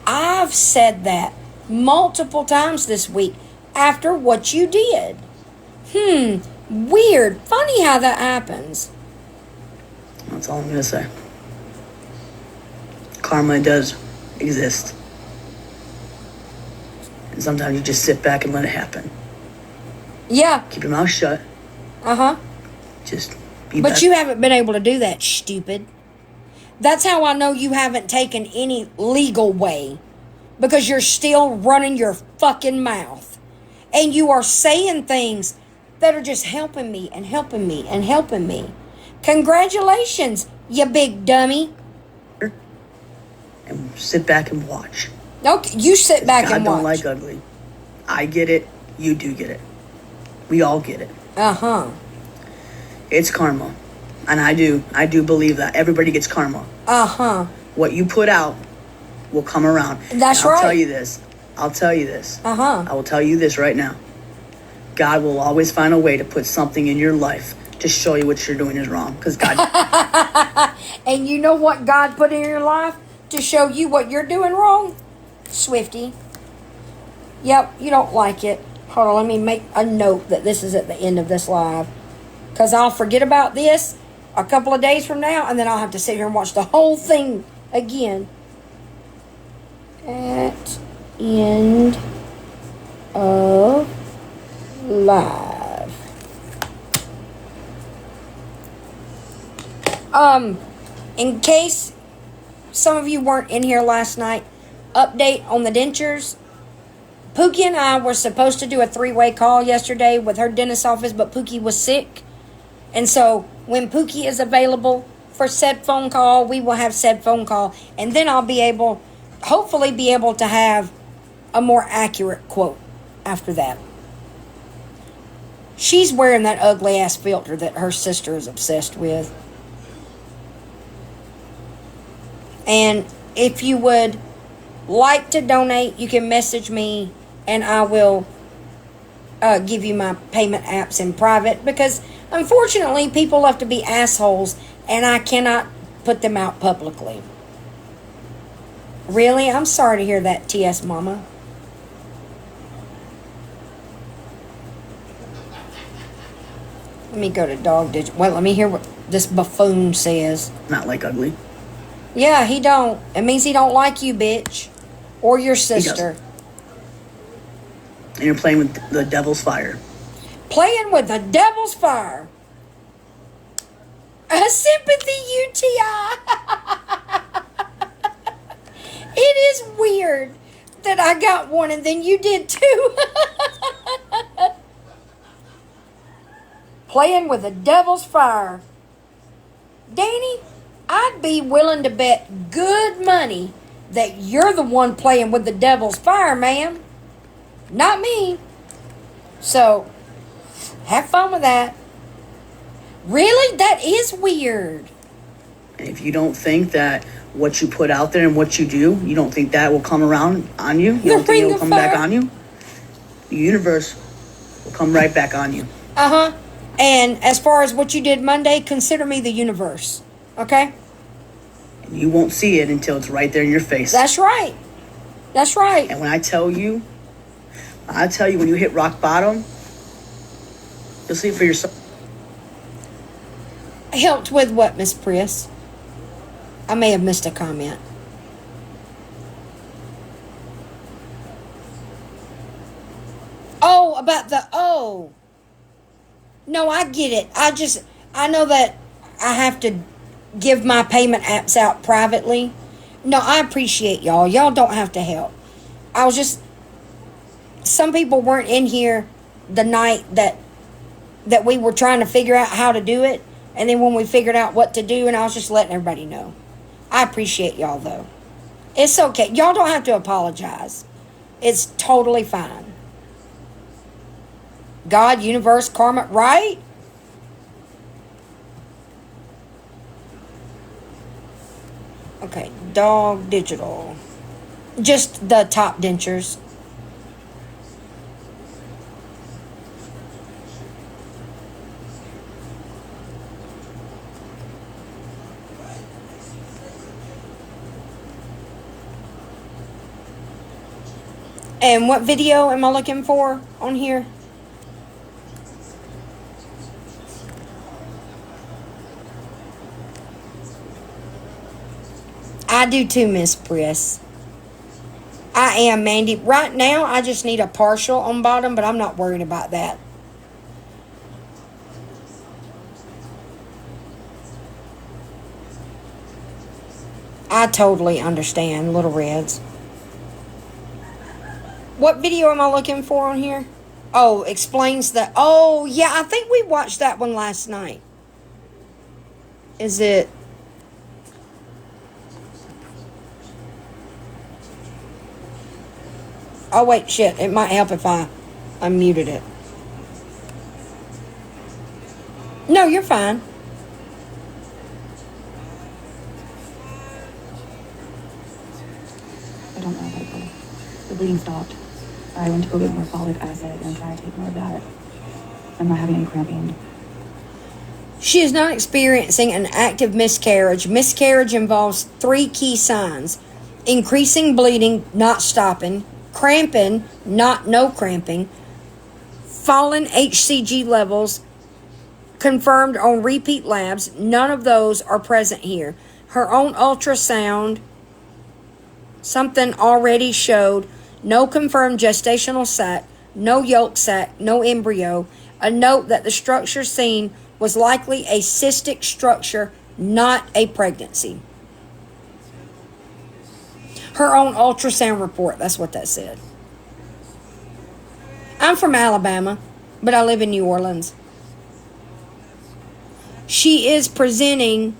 I've said that multiple times this week after what you did. Weird. Funny how that happens. That's all I'm going to say. Karma does exist. And sometimes you just sit back and let it happen. Yeah. Keep your mouth shut. Uh-huh. Just be But best. you haven't been able to do that, stupid. That's how I know you haven't taken any legal way. Because you're still running your fucking mouth. And you are saying things that are just helping me and helping me and helping me. Congratulations, you big dummy. And sit back and watch. Okay, you sit back God and don't watch. like ugly. I get it. You do get it. We all get it. Uh-huh. It's karma. And I do believe that. Everybody gets karma. Uh-huh. What you put out will come around. That's And I'll right. I'll tell you this. Uh-huh. I will tell you this right now. God will always find a way to put something in your life to show you what you're doing is wrong. Because God... And you know what God put in your life to show you what you're doing wrong? Swiftie. Yep, you don't like it. Hold on, let me make a note that this is at the end of this live. Because I'll forget about this a couple of days from now, and then I'll have to sit here and watch the whole thing again. At end of live. In case some of you weren't in here last night, update on the dentures. Pookie and I were supposed to do a 3-way call yesterday with her dentist's office, but Pookie was sick. And so when Pookie is available for said phone call, we will have said phone call. And then I'll hopefully be able to have a more accurate quote after that. She's wearing that ugly ass filter that her sister is obsessed with. And if you would like to donate, you can message me and I will give you my payment apps in private, because unfortunately people love to be assholes and I cannot put them out publicly. Really? I'm sorry to hear that, TS Mama. Let me go to dog digit. Wait, let me hear what this buffoon says. Not like ugly. Yeah, he don't. It means he don't like you, bitch. Or your He sister. doesn't. And you're playing with the devil's fire. Playing with the devil's fire. A sympathy UTI. It is weird that I got one and then you did too. Playing with the devil's fire. Danny, I'd be willing to bet good money that you're the one playing with the devil's fire, ma'am. Not me. So, have fun with that. Really? That is weird. And if you don't think that what you put out there and what you do, you don't think that will come around on you? You don't think it will come back on you? The universe will come right back on you. Uh-huh. And as far as what you did Monday, consider me the universe. Okay? And you won't see it until it's right there in your face. That's right. That's right. And when I tell you when you hit rock bottom, you'll see it for yourself. Helped with what, Miss Priss? I may have missed a comment. Oh, about the, No, I get it. I know that I have to give my payment apps out privately. No, I appreciate y'all. Y'all don't have to help. I was just, some people weren't in here the night that we were trying to figure out how to do it. And then when we figured out what to do, and I was just letting everybody know. I appreciate y'all, though. It's okay. Y'all don't have to apologize. It's totally fine. God, universe, karma, right? Okay, dog digital. Just the top dentures. And what video am I looking for on here? I do too, Miss Priss. I am, Mandy. Right now, I just need a partial on bottom, but I'm not worried about that. I totally understand, Little Reds. What video am I looking for on here? Oh, explains that. Oh, yeah, I think we watched that one last night. Is it? Oh, wait, shit. It might help if I unmuted it. No, you're fine. I don't know, Michael. The bleeding stopped. I went to go get more folic acid and I'm trying to take more of that. I'm not having any cramping. She is not experiencing an active miscarriage. Miscarriage involves 3 key signs: increasing bleeding, not stopping; cramping, not no cramping; fallen HCG levels confirmed on repeat labs. None of those are present here. Her own ultrasound, something already showed no confirmed gestational sac, no yolk sac, no embryo. A note that the structure seen was likely a cystic structure, not a pregnancy. Her own ultrasound report, that's what that said. I'm from Alabama, but I live in New Orleans. She is presenting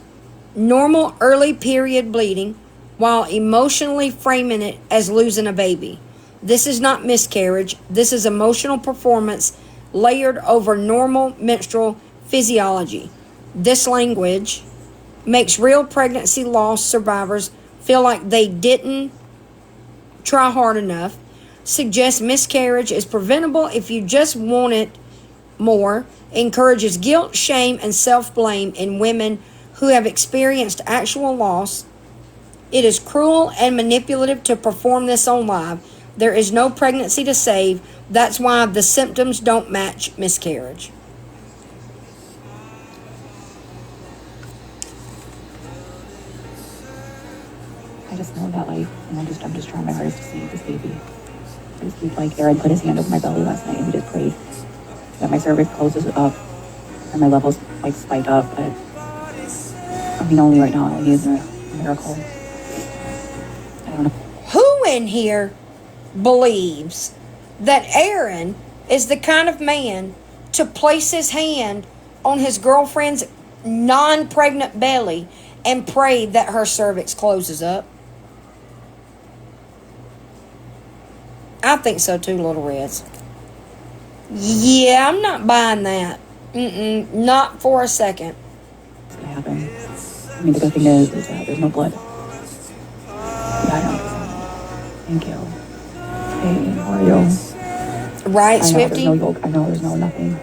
normal early period bleeding while emotionally framing it as losing a baby. This is not miscarriage. This is emotional performance layered over normal menstrual physiology. This language makes real pregnancy loss survivors feel like they didn't try hard enough, suggests miscarriage is preventable if you just want it more, encourages guilt, shame, and self-blame in women who have experienced actual loss. It is cruel and manipulative to perform this on live. There is no pregnancy to save. That's why the symptoms don't match miscarriage. I just know that, like, and I'm just trying my hardest to save this baby. I just keep, like, Aaron put his hand over my belly last night and we just prayed that my cervix closes up and my levels, like, spike up. But, I mean, only right now I need a miracle. I don't know. Who in here believes that Aaron is the kind of man to place his hand on his girlfriend's non-pregnant belly and pray that her cervix closes up? I think so too, Little Reds. Yeah, I'm not buying that. Not for a second. It's gonna happen. I mean, the good thing is that there's no blood. Yeah, I know. Thank you. Hey, how are you? Right, I know Swiftie? there's no yolk. I know there's no nothing.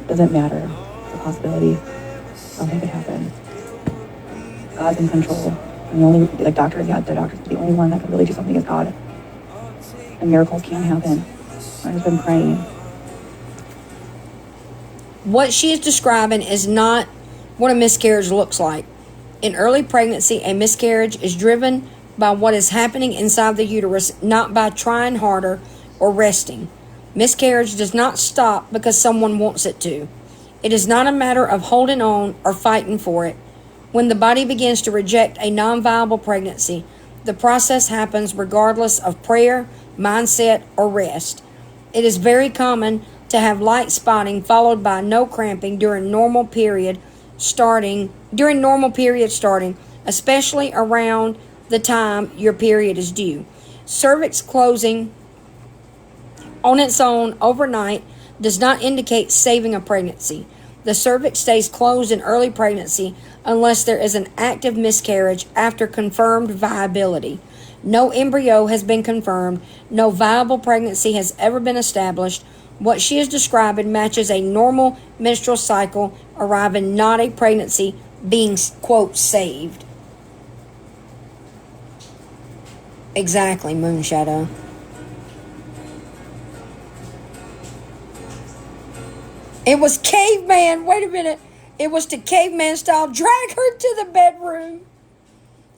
Doesn't matter. It's a possibility. Something could happen. God's in control. And the only, like, doctors, yeah, the doctor's the only one that can really do something is God. And miracles can happen. I've just been praying. What she is describing is not what a miscarriage looks like. In early pregnancy, a miscarriage is driven by what is happening inside the uterus, not by trying harder or resting. Miscarriage does not stop because someone wants it to. It is not a matter of holding on or fighting for it. When the body begins to reject a non-viable pregnancy, the process happens regardless of prayer, mindset, or rest. It is very common to have light spotting followed by no cramping during normal period starting, especially around the time your period is due. Cervix closing on its own overnight does not indicate saving a pregnancy. The cervix stays closed in early pregnancy unless there is an active miscarriage after confirmed viability. No embryo has been confirmed. No viable pregnancy has ever been established. What she is describing matches a normal menstrual cycle arriving, not a pregnancy being, quote, saved. Exactly, Moonshadow. It was caveman. Wait a minute. It was to caveman style. Drag her to the bedroom.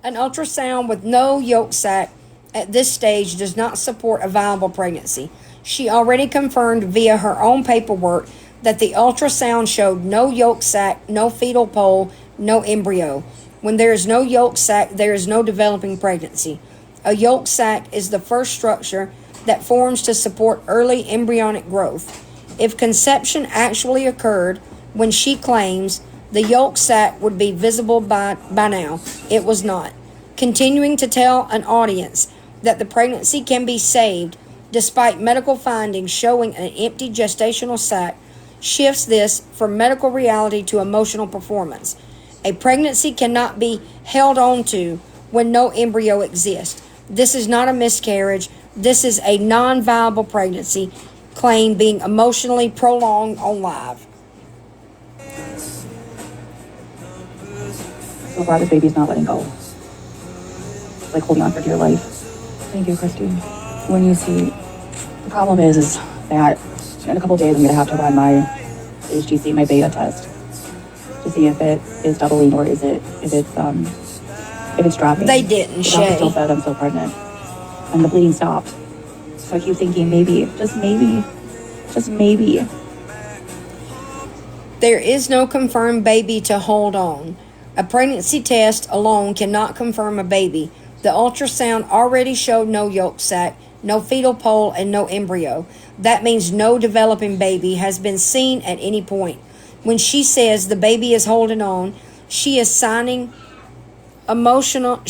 An ultrasound with no yolk sac at this stage does not support a viable pregnancy. She already confirmed via her own paperwork that the ultrasound showed no yolk sac, no fetal pole, no embryo. When there is no yolk sac, there is no developing pregnancy. A yolk sac is the first structure that forms to support early embryonic growth. If conception actually occurred when she claims, the yolk sac would be visible by now. It was not. Continuing to tell an audience that the pregnancy can be saved despite medical findings showing an empty gestational sac shifts this from medical reality to emotional performance. A pregnancy cannot be held on to when no embryo exists. This is not a miscarriage. This is a non-viable pregnancy claim being emotionally prolonged on live. So far, this baby's not letting go. It's like holding on for dear life. Thank you, Christy. When you see, the problem is that in a couple days I'm gonna have to run my HGC, my beta test, to see if it is doubling or if it's dropping. They didn't, Shay. The doctor still said I'm still pregnant, and the bleeding stopped. So I keep thinking maybe, just maybe. There is no confirmed baby to hold on. A pregnancy test alone cannot confirm a baby. The ultrasound already showed no yolk sac, no fetal pole, and no embryo. That means no developing baby has been seen at any point. When she says the baby is holding on, she is assigning emotion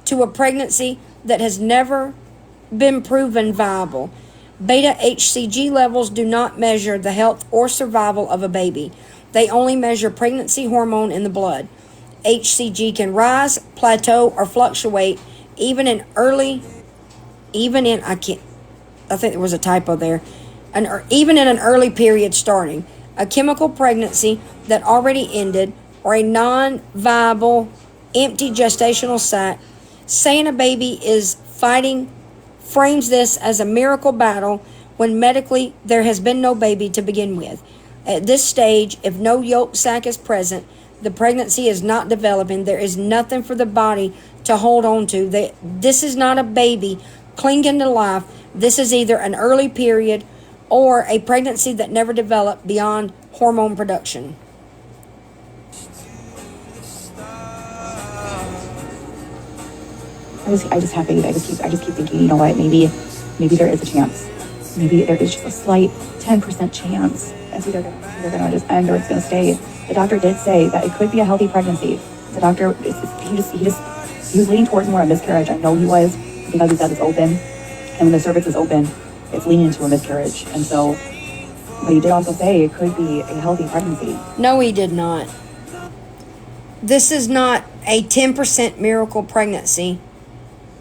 to a pregnancy that has never been proven viable. Beta HCG levels do not measure the health or survival of a baby. They only measure pregnancy hormone in the blood. HCG can rise, plateau, or fluctuate even in an early period starting. A chemical pregnancy that already ended or a non-viable empty gestational sac saying a baby is fighting frames this as a miracle battle when medically there has been no baby to begin with. At this stage, if no yolk sac is present, the pregnancy is not developing. There is nothing for the body to hold on to. This is not a baby clinging to life. This is either an early period or a pregnancy that never developed beyond hormone production. I just have faith. I just keep thinking, you know what? Maybe there is a chance. Maybe there is just a slight 10% chance. It's either gonna just end or it's gonna stay. The doctor did say that it could be a healthy pregnancy. The doctor, he was leaning towards more a miscarriage. I know he was, because he said it's open, and when the cervix is open, it's leaning into a miscarriage. And so, but he did also say it could be a healthy pregnancy. No, he did not. This is not a 10% miracle pregnancy.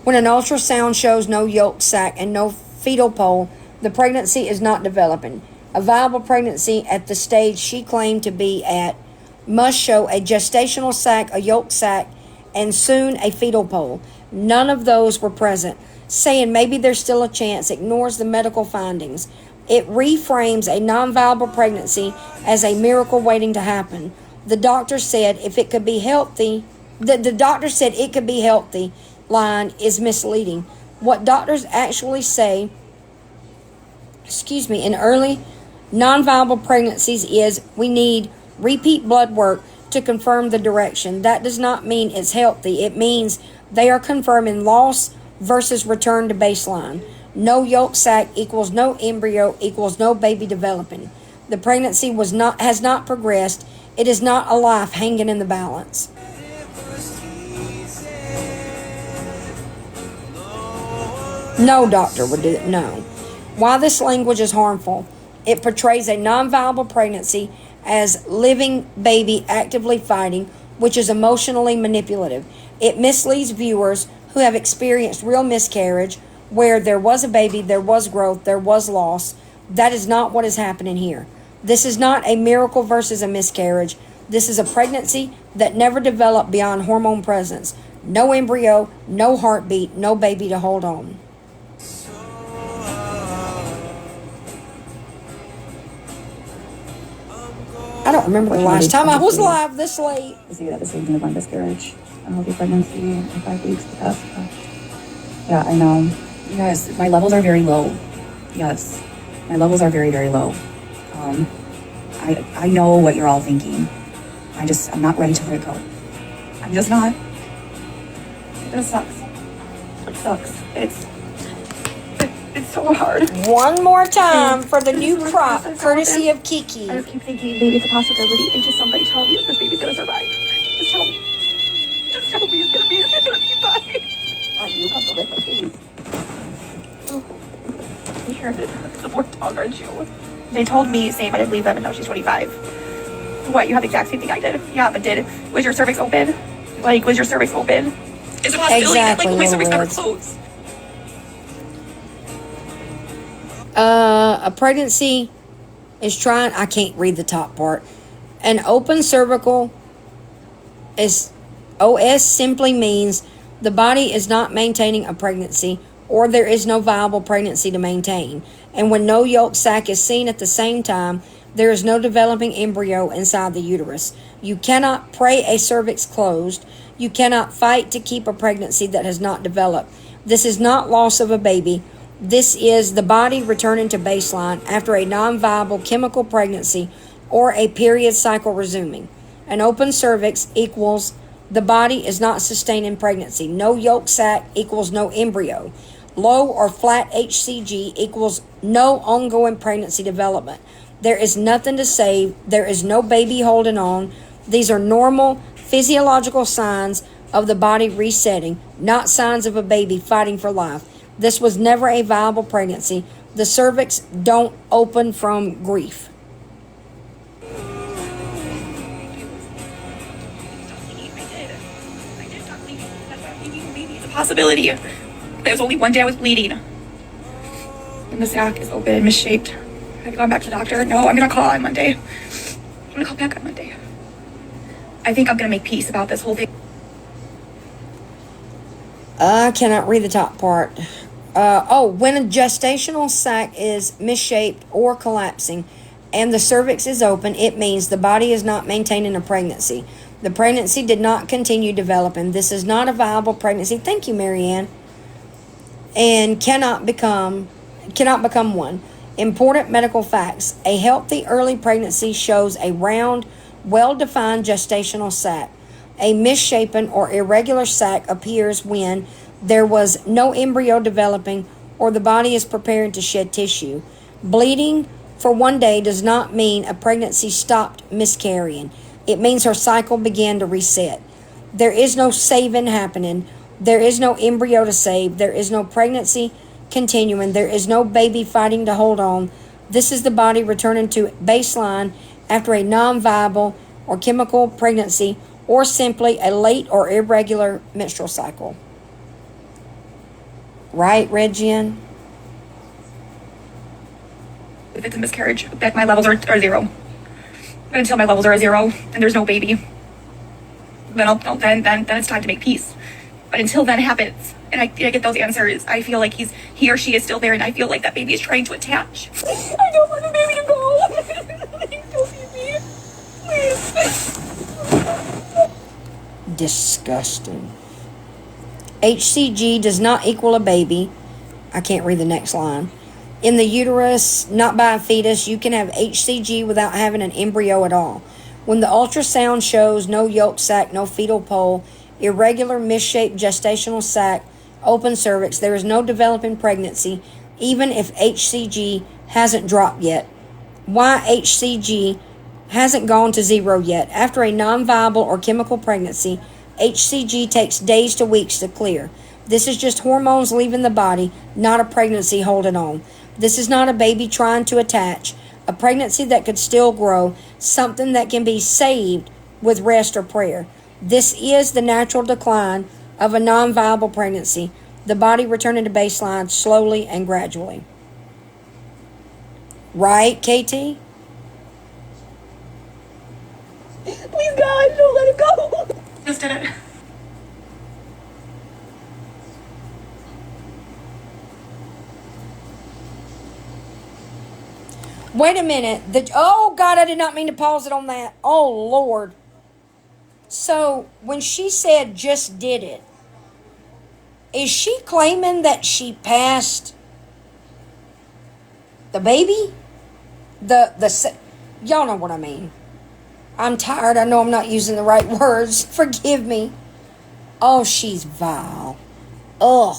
When an ultrasound shows no yolk sac and no fetal pole, the pregnancy is not developing. A viable pregnancy at the stage she claimed to be at must show a gestational sac, a yolk sac, and soon a fetal pole. None of those were present. Saying maybe there's still a chance ignores the medical findings. It reframes a non-viable pregnancy as a miracle waiting to happen. The doctor said it could be healthy line is misleading. What doctors actually say, in early non-viable pregnancies is we need repeat blood work to confirm the direction. That does not mean it's healthy. It means they are confirming loss versus return to baseline. No yolk sac equals no embryo equals no baby developing. The pregnancy has not progressed. It is not a life hanging in the balance. No doctor would do it. No. Why this language is harmful? It portrays a non-viable pregnancy as living baby actively fighting, which is emotionally manipulative. It misleads viewers who have experienced real miscarriage, where there was a baby, there was growth, there was loss. That is not what is happening here. This is not a miracle versus a miscarriage. This is a pregnancy that never developed beyond hormone presence. No embryo, no heartbeat, no baby to hold on. I don't remember the last time I was live this late. I see that the same thing with my miscarriage. Unhealthy pregnancy in 5 weeks because, yeah, I know. Yes, my levels are very low. Yes, my levels are very, very low. I know what you're all thinking. I'm not ready to let it go. I'm just not. It just sucks. It sucks. It's so hard. One more time for the new crop, courtesy of Kiki. I just keep thinking maybe it's a possibility, and just somebody tell me if this baby's gonna survive. Just tell me. Just tell me it's gonna be fine. Not you, come with my baby. You hear the poor dog, aren't you? They told me same, I didn't leave them, and now she's 25. What, you have the exact same thing I did? Yeah, but was your cervix open? Like, was your cervix open? Is it a possibility that, like, my cervix never closed? A pregnancy is trying, I can't read the top part. An open cervical is, OS simply means the body is not maintaining a pregnancy, or there is no viable pregnancy to maintain. And when no yolk sac is seen at the same time, there is no developing embryo inside the uterus. You cannot pray a cervix closed. You cannot fight to keep a pregnancy that has not developed. This is not loss of a baby. This is the body returning to baseline after a non-viable chemical pregnancy or a period cycle resuming. An open cervix equals the body is not sustaining pregnancy. No yolk sac equals no embryo. Low or flat HCG equals no ongoing pregnancy development. There is nothing to save. There is no baby holding on. These are normal physiological signs of the body resetting, not signs of a baby fighting for life. This was never a viable pregnancy. The cervix don't open from grief. I did stop bleeding. That's why I'm thinking maybe it's a possibility. There was only one day I was bleeding. And the sac is open, misshaped. Have you gone back to the doctor? No, I'm gonna call on Monday. I'm gonna call back on Monday. I think I'm gonna make peace about this whole thing. I cannot read the top part. When a gestational sac is misshaped or collapsing and the cervix is open, it means the body is not maintaining a pregnancy. The pregnancy did not continue developing. This is not a viable pregnancy. Thank you, Marianne. And cannot become one. Important medical facts. A healthy early pregnancy shows a round, well-defined gestational sac. A misshapen or irregular sac appears when there was no embryo developing or the body is preparing to shed tissue. Bleeding for 1 day does not mean a pregnancy stopped miscarrying. It means her cycle began to reset. There is no saving happening. There is no embryo to save. There is no pregnancy continuing. There is no baby fighting to hold on. This is the body returning to baseline after a non-viable or chemical pregnancy or simply a late or irregular menstrual cycle. Right, Regian? If it's a miscarriage, that my levels are 0. But until my levels are 0 and there's no baby, then then it's time to make peace. But until that happens, and I get those answers, I feel like he or she is still there, and I feel like that baby is trying to attach. I don't want the baby to go. Please don't leave me. Please. Disgusting. HCG does not equal a baby. I can't read the next line. In the uterus, not by a fetus, you can have HCG without having an embryo at all. When the ultrasound shows no yolk sac, no fetal pole, irregular misshaped gestational sac, open cervix, there is no developing pregnancy, even if HCG hasn't dropped yet. Why HCG hasn't gone to zero yet? After a non-viable or chemical pregnancy, HCG takes days to weeks to clear. This is just hormones leaving the body, not a pregnancy holding on. This is not a baby trying to attach, a pregnancy that could still grow, something that can be saved with rest or prayer. This is the natural decline of a non-viable pregnancy, the body returning to baseline slowly and gradually. Right, KT? Please, God, don't let it go. Just did it. Wait a minute. Oh, God, I did not mean to pause it on that. Oh, Lord. So, when she said just did it, is she claiming that she passed the baby? Y'all know what I mean. I'm tired. I know I'm not using the right words. Forgive me. Oh, she's vile. Ugh.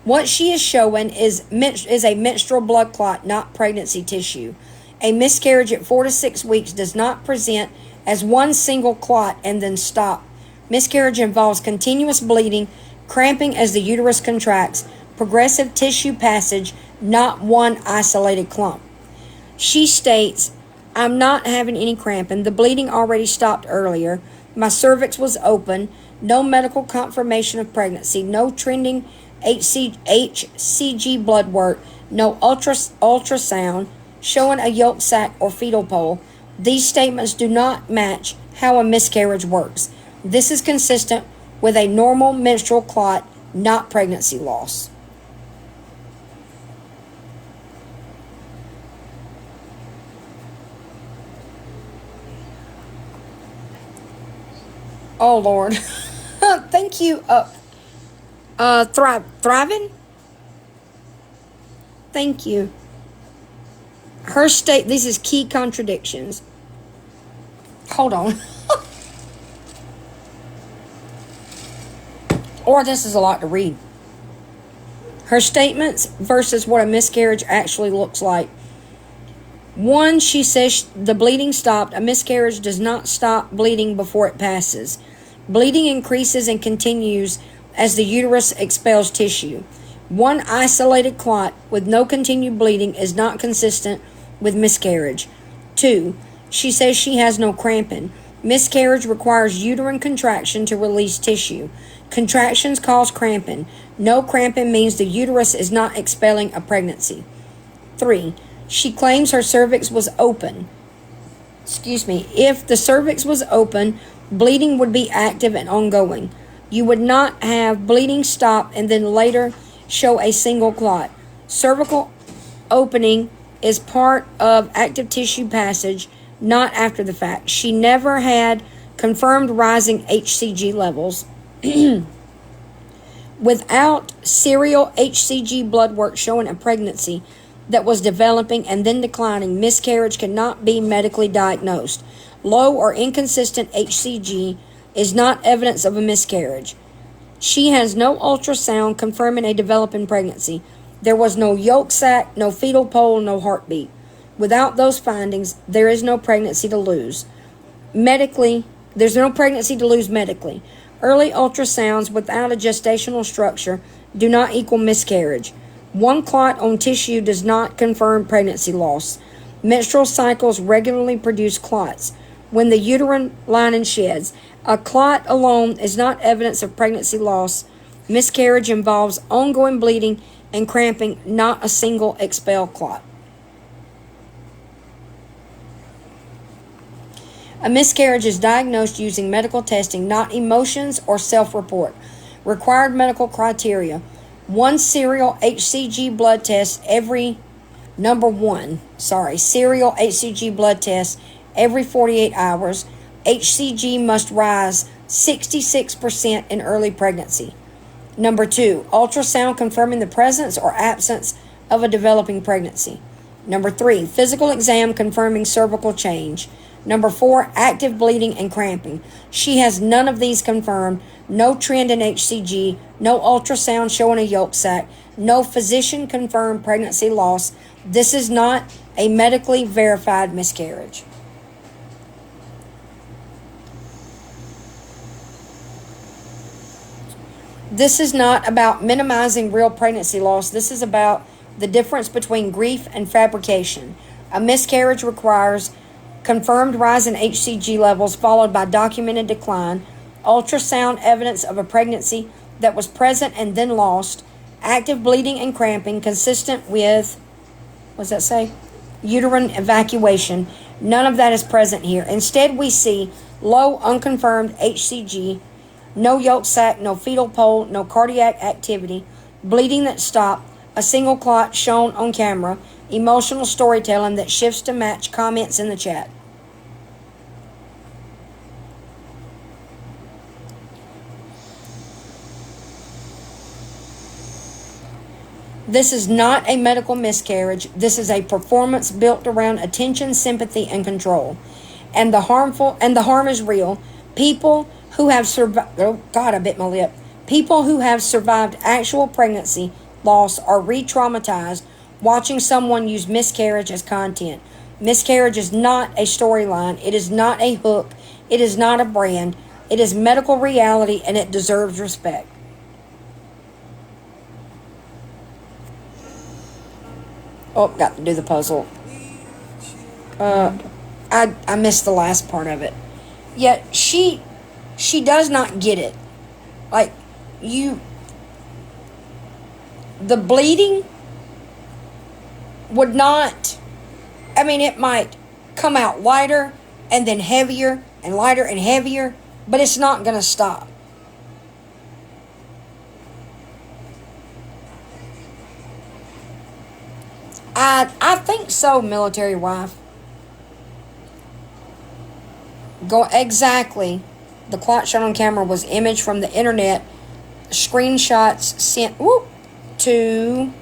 What she is showing is a menstrual blood clot, not pregnancy tissue. A miscarriage at 4 to 6 weeks does not present as one single clot and then stop. Miscarriage involves continuous bleeding, cramping as the uterus contracts, progressive tissue passage, not one isolated clump. She states, I'm not having any cramping. The bleeding already stopped earlier. My cervix was open. No medical confirmation of pregnancy. No trending HCG blood work. No ultrasound showing a yolk sac or fetal pole. These statements do not match how a miscarriage works. This is consistent with a normal menstrual clot, not pregnancy loss. Oh, Lord. Thank you. Thriving? Thank you. This is key contradictions. Hold on. Or this is a lot to read. Her statements versus what a miscarriage actually looks like. 1, she says the bleeding stopped. A miscarriage does not stop bleeding before it passes. Bleeding increases and continues as the uterus expels tissue. One isolated clot with no continued bleeding is not consistent with miscarriage. 2, she says she has no cramping. Miscarriage requires uterine contraction to release tissue. Contractions cause cramping. No cramping means the uterus is not expelling a pregnancy. 3, she claims her cervix was open. If the cervix was open, bleeding would be active and ongoing. You would not have bleeding stop and then later show a single clot. Cervical opening is part of active tissue passage, not after the fact. She never had confirmed rising HCG levels. Without serial HCG blood work showing a pregnancy that was developing and then declining, miscarriage cannot be medically diagnosed. Low or inconsistent HCG is not evidence of a miscarriage. She has no ultrasound confirming a developing pregnancy. There was no yolk sac, no fetal pole, no heartbeat. Without those findings, there is no pregnancy to lose. There's no pregnancy to lose medically. Early ultrasounds without a gestational structure do not equal miscarriage. One clot on tissue does not confirm pregnancy loss. Menstrual cycles regularly produce clots. When the uterine lining sheds, a clot alone is not evidence of pregnancy loss. Miscarriage involves ongoing bleeding and cramping, not a single expelled clot. A miscarriage is diagnosed using medical testing, not emotions or self-report. Required medical criteria: 1 serial HCG blood test serial HCG blood test every 48 hours. HCG must rise 66% in early pregnancy. 2, ultrasound confirming the presence or absence of a developing pregnancy. 3, physical exam confirming cervical change. Number 4, active bleeding and cramping. She has none of these confirmed. No trend in HCG. No ultrasound showing a yolk sac. No physician confirmed pregnancy loss. This is not a medically verified miscarriage. This is not about minimizing real pregnancy loss. This is about the difference between grief and fabrication. A miscarriage requires confirmed rise in HCG levels followed by documented decline, ultrasound evidence of a pregnancy that was present and then lost, active bleeding and cramping consistent with, what does that say? Uterine evacuation. None of that is present here. Instead, we see low unconfirmed HCG, no yolk sac, no fetal pole, no cardiac activity, bleeding that stopped, a single clot shown on camera, emotional storytelling that shifts to match comments in the chat. This is not a medical miscarriage. This is a performance built around attention, sympathy, and control. And the harm is real. People who have survived, oh God, I bit my lip. People who have survived actual pregnancy loss are re-traumatized watching someone use miscarriage as content. Miscarriage is not a storyline. It is not a hook. It is not a brand. It is medical reality, and it deserves respect. Oh, got to do the puzzle. I missed the last part of it. Yet she does not get it. Like, the bleeding would not, I mean, it might come out lighter and then heavier and lighter and heavier, but it's not going to stop. I think so, military wife. Go exactly. The clot shot on camera was image from the internet. Screenshots sent to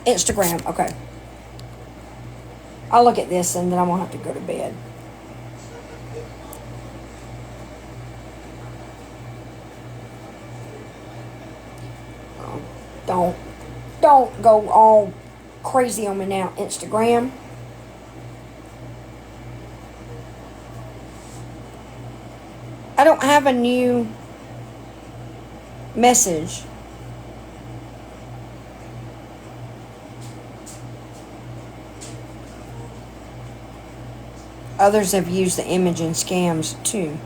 Instagram. Okay. I'll look at this and then I won't have to go to bed. Don't go all crazy on me now, Instagram. I don't have a new message. Others have used the image in scams too.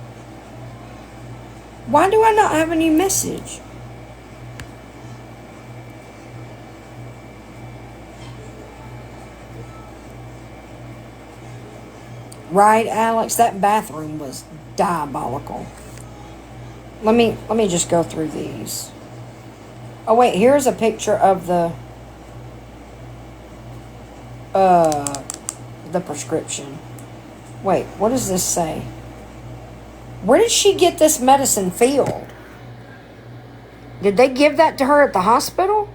Why do I not have a new message? Right, Alex? That bathroom was diabolical. Let me just go through these. Oh wait, here's a picture of the prescription. Wait, what does this say? Where did she get this medicine filled? Did they give that to her at the hospital?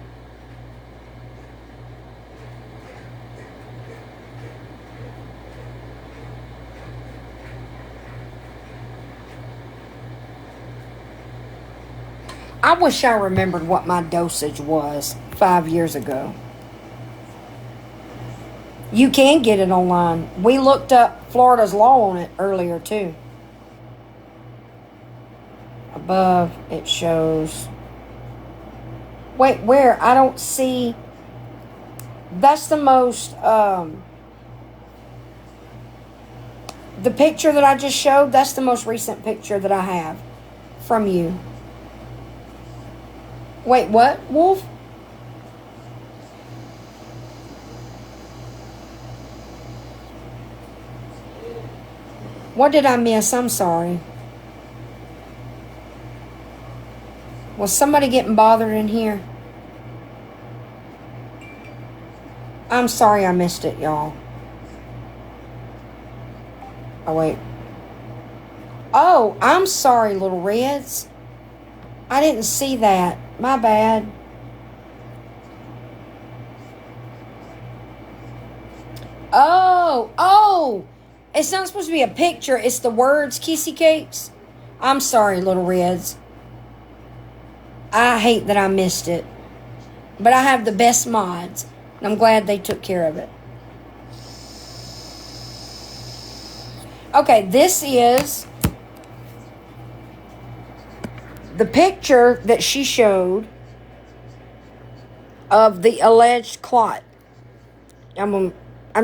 I wish I remembered what my dosage was 5 years ago. You can get it online. We looked up Florida's law on it earlier too. Above it shows. Wait, where? I don't see. That's the most, the picture that I just showed, that's the most recent picture that I have from you. Wait, what, Wolf? What did I miss? I'm sorry. Was somebody getting bothered in here? I'm sorry I missed it, y'all. Oh, wait. Oh, I'm sorry, little Reds. I didn't see that. My bad. Oh, It's not supposed to be a picture. It's the words, Kissy Cakes. I'm sorry, Little Reds. I hate that I missed it. But I have the best mods. And I'm glad they took care of it. Okay, this is the picture that she showed of the alleged clot. I'm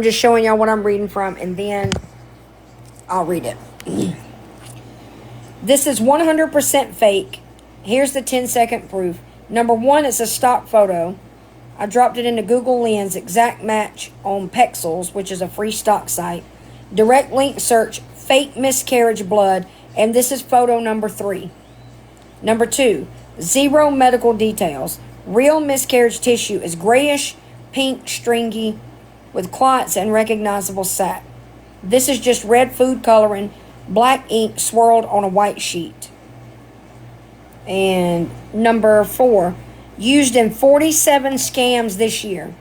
just showing y'all what I'm reading from, and then I'll read it. This is 100% fake. Here's the 10-second proof. Number one, it's a stock photo. I dropped it into Google Lens, exact match on Pexels, which is a free stock site. Direct link search, fake miscarriage blood, and this is photo number 3. Number 2, zero medical details. Real miscarriage tissue is grayish, pink, stringy, with clots and recognizable sac. This is just red food coloring, black ink swirled on a white sheet. And number 4, used in 47 scams this year.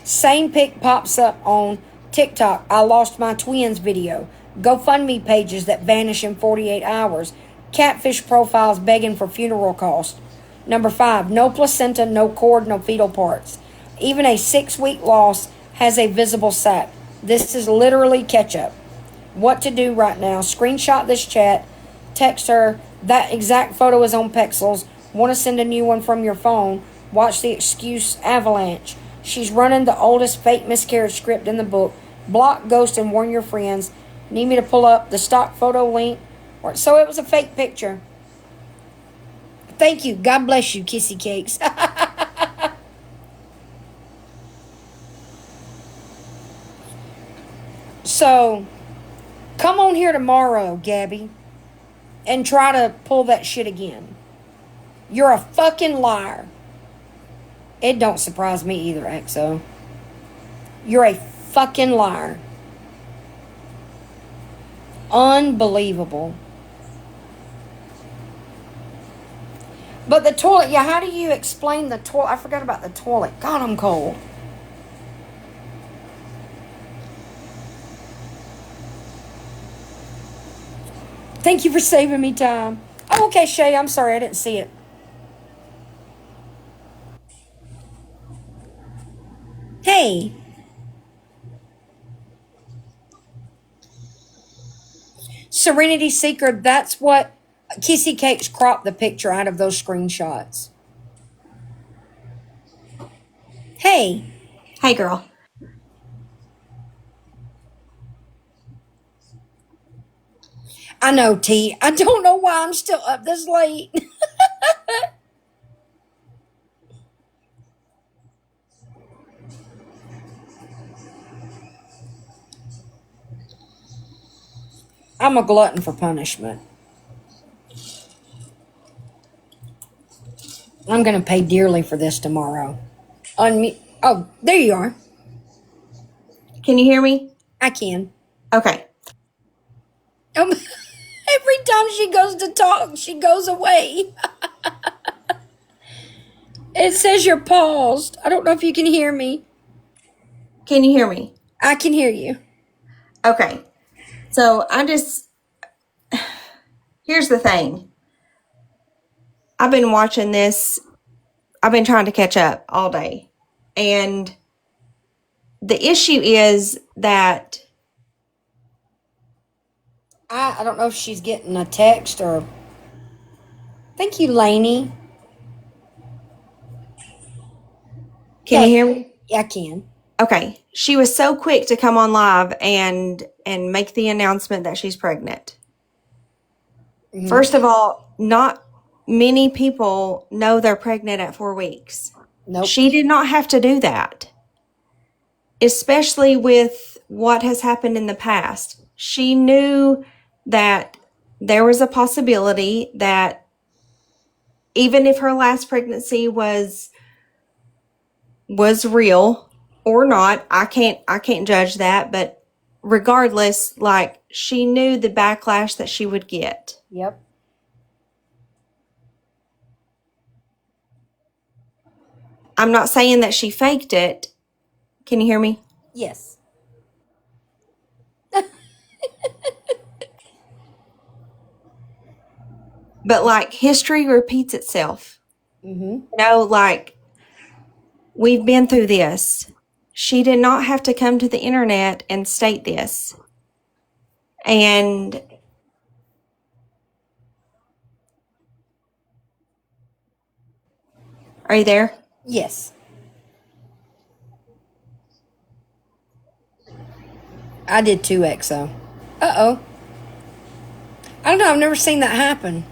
Same pic pops up on TikTok, I lost my twins video. GoFundMe pages that vanish in 48 hours. Catfish profiles begging for funeral costs. Number 5, no placenta, no cord, no fetal parts. Even a 6-week loss has a visible sac. This is literally ketchup. What to do right now? Screenshot this chat. Text her. That exact photo is on Pexels. Want to send a new one from your phone? Watch the excuse avalanche. She's running the oldest fake miscarriage script in the book. Block, ghost, and warn your friends. Need me to pull up the stock photo link? So it was a fake picture. Thank you. God bless you, Kissy Cakes. So, come on here tomorrow, Gabby, and try to pull that shit again. You're a fucking liar. It don't surprise me either, XO. You're a fucking liar. Unbelievable. But the toilet, yeah, how do you explain the toilet? I forgot about the toilet. God, I'm cold. Thank you for saving me time. Oh, okay, Shay, I'm sorry, I didn't see it. Hey. Serenity Seeker, that's what Kissy Cakes cropped the picture out of those screenshots. Hey. Hey, girl. I know, T. I don't know why I'm still up this late. I'm a glutton for punishment. I'm going to pay dearly for this tomorrow. Oh, there you are. Can you hear me? I can. Okay. Every time she goes to talk, she goes away. It says you're paused. I don't know if you can hear me. Can you hear me? I can hear you. Okay. So here's the thing. I've been watching this. I've been trying to catch up all day. And the issue is that I don't know if she's getting a text or... Thank you, Lainey. Can you hear me? Yeah, I can. Okay. She was so quick to come on live and make the announcement that she's pregnant. Mm-hmm. First of all, not many people know they're pregnant at 4 weeks. Nope. She did not have to do that. Especially with what has happened in the past. She knew that there was a possibility that even if her last pregnancy was real or not, I can't judge that, but regardless, like, she knew the backlash that she would get. Yep. I'm not saying that she faked it. Can you hear me? Yes. But like history repeats itself. Mm-hmm. Like we've been through this. She did not have to come to the internet and state this. And are you there? Yes. I did too, EXO. Uh-oh. I don't know. I've never seen that happen.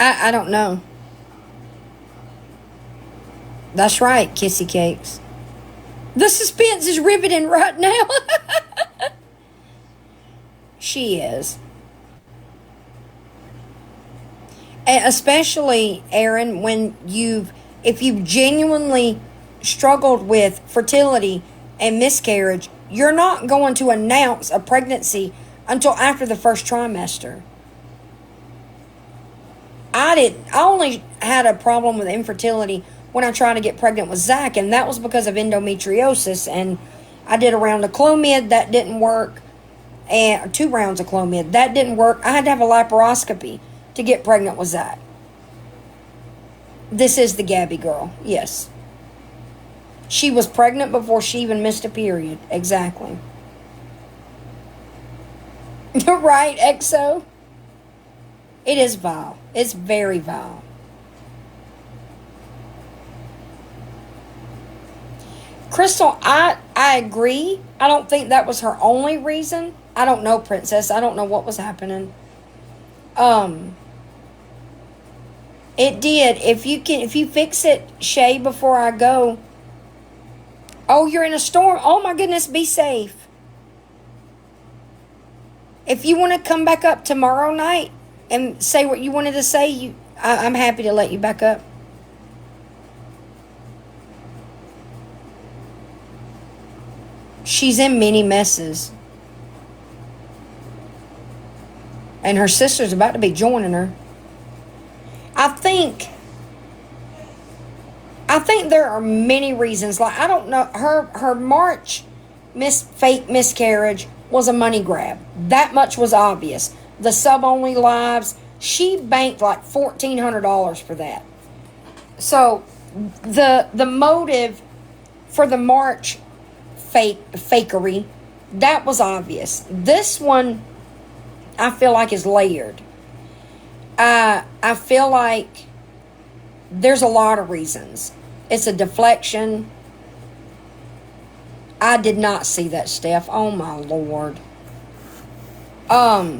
I don't know. That's right, kissy cakes. The suspense is riveting right now. She is. And especially, Aaron, if you've genuinely struggled with fertility and miscarriage, you're not going to announce a pregnancy until after the first trimester. I only had a problem with infertility when I tried to get pregnant with Zach, and that was because of endometriosis. And I did a round of Clomid, that didn't work, and 2 rounds of Clomid, that didn't work. I had to have a laparoscopy to get pregnant with Zach. This is the Gabby girl, yes. She was pregnant before she even missed a period. Exactly. Right, EXO? It is vile. It's very vile. Crystal, I agree. I don't think that was her only reason. I don't know, Princess. I don't know what was happening. It did. If you fix it, Shay, before I go. Oh, you're in a storm. Oh my goodness, be safe. If you want to come back up tomorrow night and say what you wanted to say, I'm happy to let you back up. She's in many messes. And her sister's about to be joining her. I think there are many reasons. Like, I don't know, her March fake miscarriage was a money grab. That much was obvious. The sub-only lives, she banked like $1,400 for that. So the motive for the March fakery, that was obvious. This one, I feel like, is layered. I feel like there's a lot of reasons. It's a deflection. I did not see that, Steph. Oh my Lord. I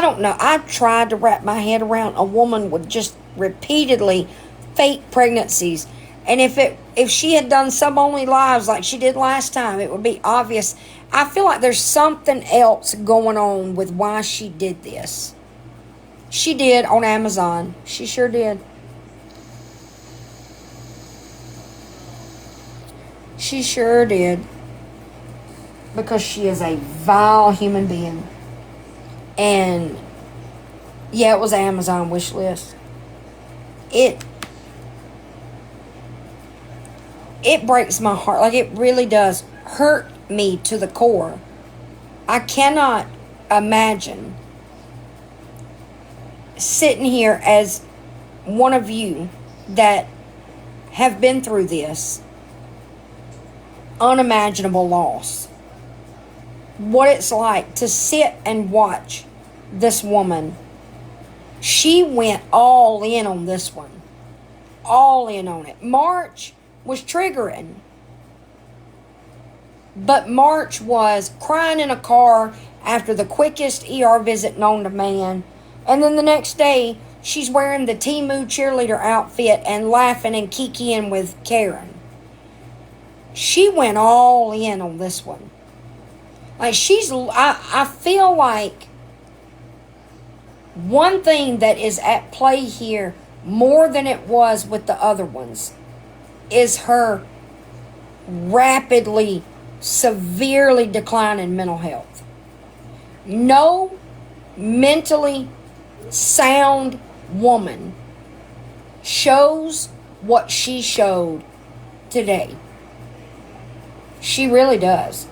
don't know. I tried to wrap my head around a woman with just repeatedly fake pregnancies. And if she had done sub-only lives like she did last time, it would be obvious. I feel like there's something else going on with why she did this. She did on Amazon. She sure did. She sure did. Because she is a vile human being. And yeah, it was an Amazon wish list. It breaks my heart. Like, it really does hurt me to the core. I cannot imagine sitting here as one of you that have been through this unimaginable loss. What it's like to sit and watch this woman. She went all in on this one. All in on it. March was triggering. But March was crying in a car after the quickest ER visit known to man. And then the next day, she's wearing the Temu cheerleader outfit and laughing and kikiing with Karen. She went all in on this one. Like, I feel like one thing that is at play here more than it was with the other ones is her rapidly, severely declining mental health. No mentally sound woman shows what she showed today. She really does.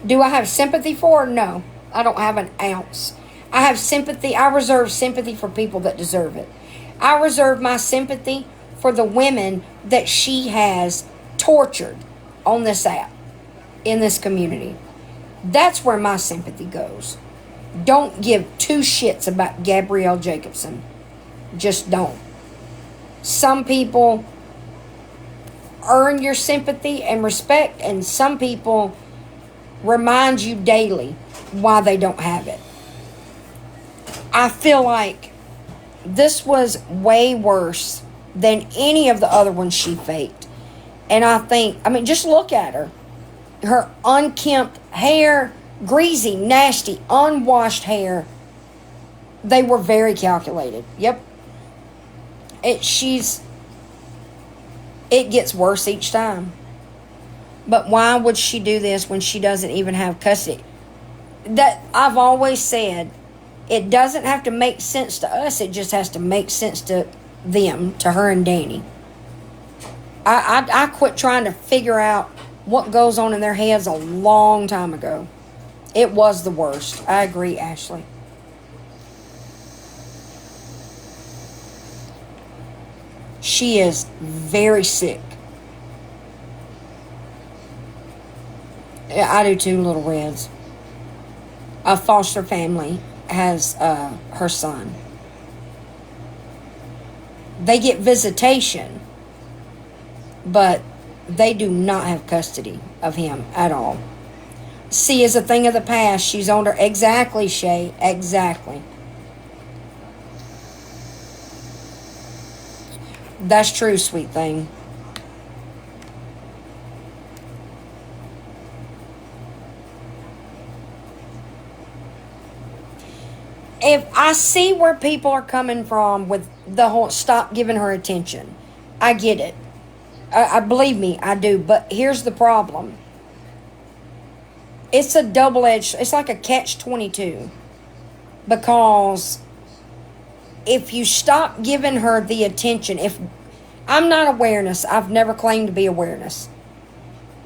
Do I have sympathy for her? No. I don't have an ounce. I have sympathy. I reserve sympathy for people that deserve it. I reserve my sympathy for the women that she has tortured on this app, in this community. That's where my sympathy goes. Don't give two shits about Gabrielle Jacobson. Just don't. Some people earn your sympathy and respect, and some people remind you daily why they don't have it. I feel like this was way worse than any of the other ones she faked. And I think, I mean, just look at her. Her unkempt hair, greasy, nasty, unwashed hair. They were very calculated. Yep. It gets worse each time. But why would she do this when she doesn't even have custody? That I've always said, it doesn't have to make sense to us. It just has to make sense to them, to her and Danny. I quit trying to figure out what goes on in their heads a long time ago. It was the worst. I agree, Ashley. She is very sick. I do too, Little Reds. A foster family has her son. They get visitation, but they do not have custody of him at all. C is a thing of the past. She's on her. Exactly, Shay. Exactly. That's true, sweet thing. If I see where people are coming from with the whole stop giving her attention, I get it. I believe me, I do. But here's the problem. It's a double-edged, it's like a catch-22. Because if you stop giving her the attention, if I'm not awareness, I've never claimed to be awareness.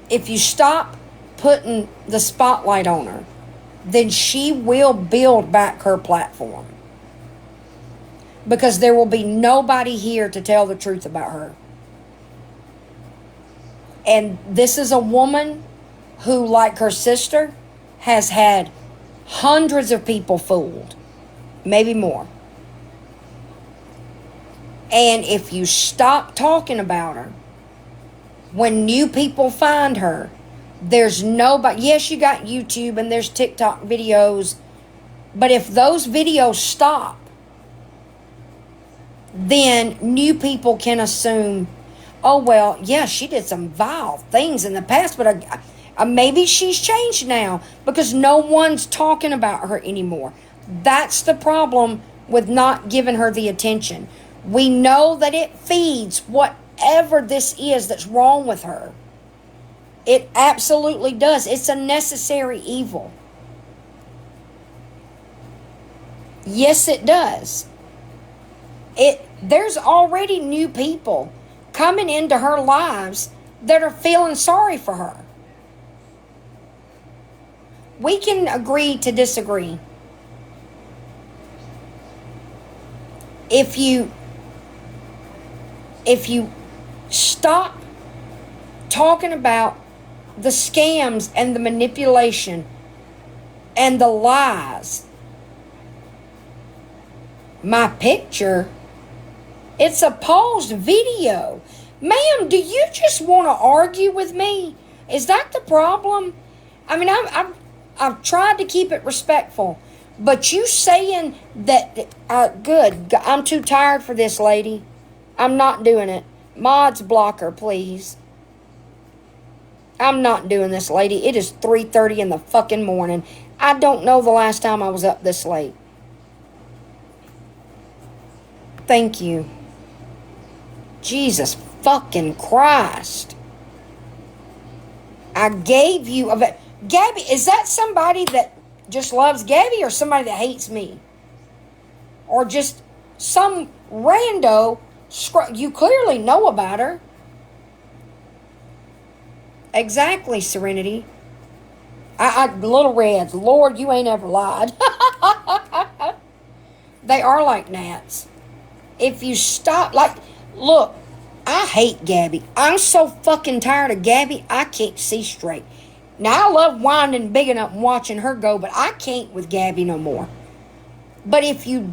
If you stop putting the spotlight on her, then she will build back her platform. Because there will be nobody here to tell the truth about her. And this is a woman who, like her sister, has had hundreds of people fooled. Maybe more. And if you stop talking about her, when new people find her, there's nobody. Yes, you got YouTube and there's TikTok videos. But if those videos stop, then new people can assume, oh, well, yeah, she did some vile things in the past, but maybe she's changed now because no one's talking about her anymore. That's the problem with not giving her the attention. We know that it feeds whatever this is that's wrong with her. It absolutely does. It's a necessary evil. Yes, it does. There's already new people coming into her lives that are feeling sorry for her. We can agree to disagree. If you stop talking about the scams and the manipulation and the lies. My picture, it's a paused video. Ma'am, do you just want to argue with me? Is that the problem? I mean, I've tried to keep it respectful, but you saying that, good, I'm too tired for this, lady. I'm not doing it. Mods, block her, please. I'm not doing this, lady. It is 3:30 in the fucking morning. I don't know the last time I was up this late. Thank you. Jesus fucking Christ. I gave you a... Gabby, is that somebody that just loves Gabby or somebody that hates me? Or just some rando... You clearly know about her. Exactly, Serenity. Little Reds, Lord, you ain't ever lied. They are like gnats. If you stop, like, look, I hate Gabby. I'm so fucking tired of Gabby, I can't see straight. Now, I love winding big enough and watching her go, but I can't with Gabby no more. But if you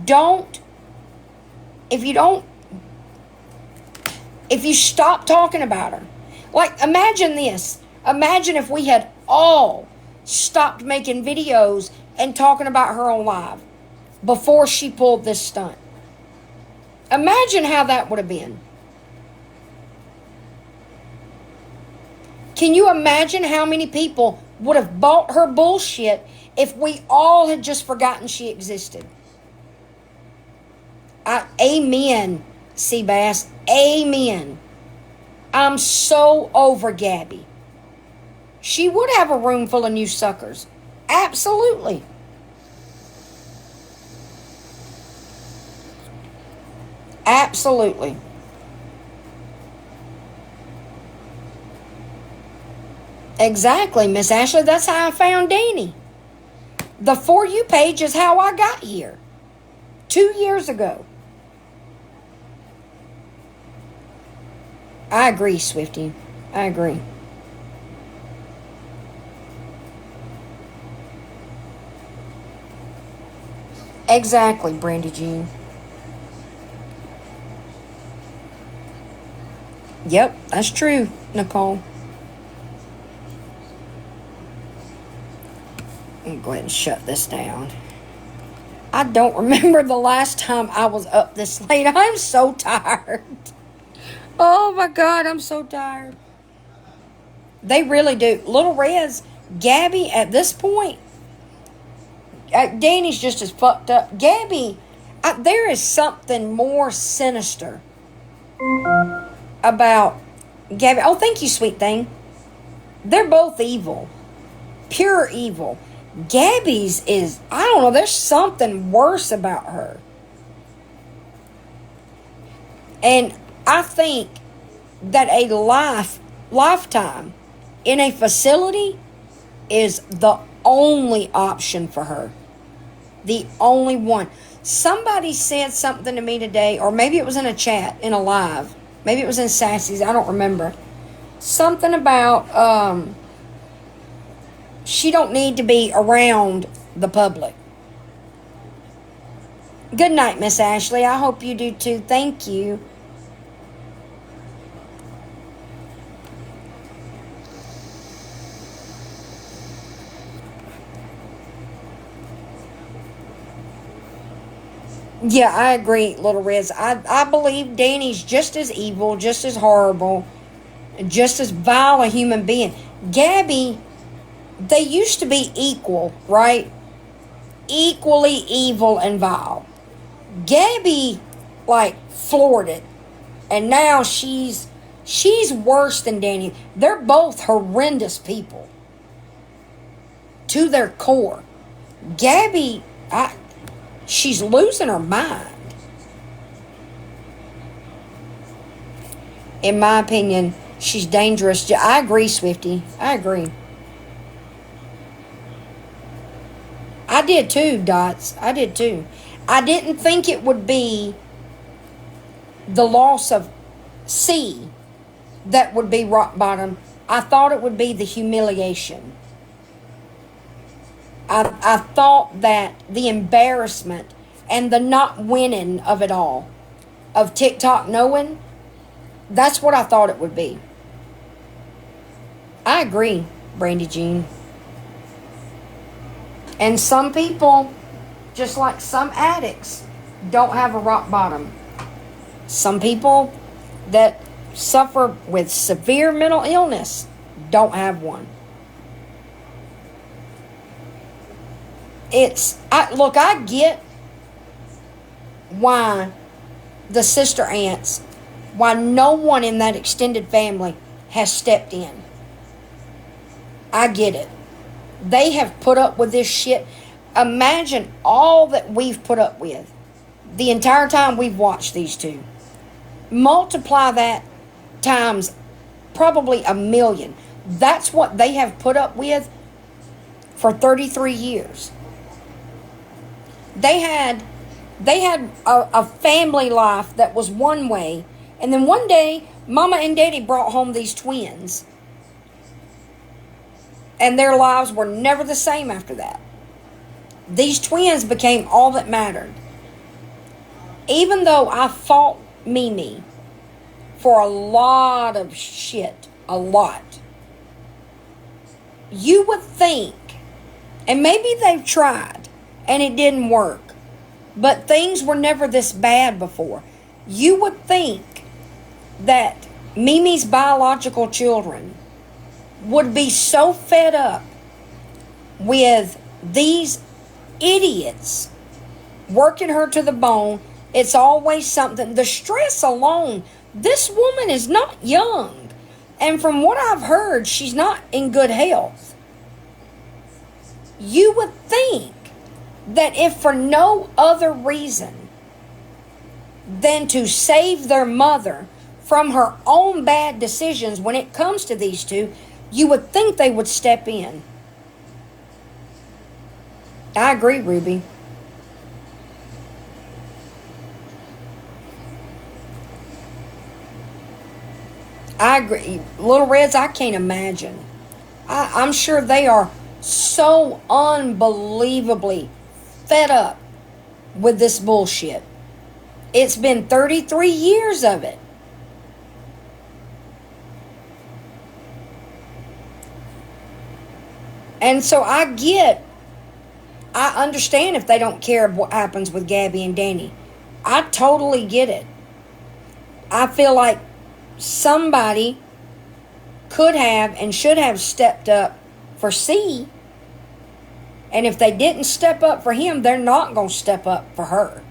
stop talking about her, like, imagine this. Imagine if we had all stopped making videos and talking about her on live before she pulled this stunt. Imagine how that would have been. Can you imagine how many people would have bought her bullshit if we all had just forgotten she existed? Amen, Seabass. Amen. I'm so over Gabby. She would have a room full of new suckers. Absolutely. Absolutely. Exactly, Miss Ashley. That's how I found Danny. The For You page is how I got here. 2 years ago. I agree, Swiftie. I agree. Exactly, Brandy Jean. Yep, that's true, Nicole. Let me go ahead and shut this down. I don't remember the last time I was up this late. I'm so tired. Oh my God, I'm so tired. They really do. Little Rez, Gabby, at this point, Danny's just as fucked up. Gabby, there is something more sinister about Gabby. Oh, thank you, sweet thing. They're both evil. Pure evil. Gabby's is, I don't know, there's something worse about her. And I think that a lifetime in a facility is the only option for her. The only one. Somebody said something to me today, or maybe it was in a chat, in a live. Maybe it was in Sassy's, I don't remember. Something about, she don't need to be around the public. Good night, Miss Ashley. I hope you do too. Thank you. Yeah, I agree, Little Riz. I believe Danny's just as evil, just as horrible, just as vile a human being. Gabby, they used to be equal, right? Equally evil and vile. Gabby, like, floored it. And now she's worse than Danny. They're both horrendous people. To their core. Gabby, she's losing her mind. In my opinion, she's dangerous. I agree, Swiftie. I agree. I did too, Dots. I did too. I didn't think it would be the loss of C that would be rock bottom. I thought it would be the humiliation. I thought that the embarrassment and the not winning of it all, of TikTok knowing, that's what I thought it would be. I agree, Brandy Jean. And some people, just like some addicts, don't have a rock bottom. Some people that suffer with severe mental illness don't have one. I get why the sister aunts, why no one in that extended family has stepped in. I get it. They have put up with this shit. Imagine all that we've put up with the entire time we've watched these two. Multiply that times probably 1 million. That's what they have put up with for 33 years. They had a family life that was one way, and then one day Mama and Daddy brought home these twins, and their lives were never the same after that. These twins became all that mattered. Even though I fought Mimi for a lot of shit, a lot, you would think, and maybe they've tried and it didn't work, but things were never this bad before. You would think that Mimi's biological children would be so fed up with these idiots working her to the bone. It's always something. The stress alone. This woman is not young. And from what I've heard, she's not in good health. You would think that if for no other reason than to save their mother from her own bad decisions when it comes to these two, you would think they would step in. I agree, Ruby. I agree. Little Reds, I can't imagine. I'm sure they are so unbelievably fed up with this bullshit. It's been 33 years of it. And so I understand if they don't care what happens with Gabby and Danny. I totally get it. I feel like somebody could have and should have stepped up for C. And if they didn't step up for him, they're not going to step up for her.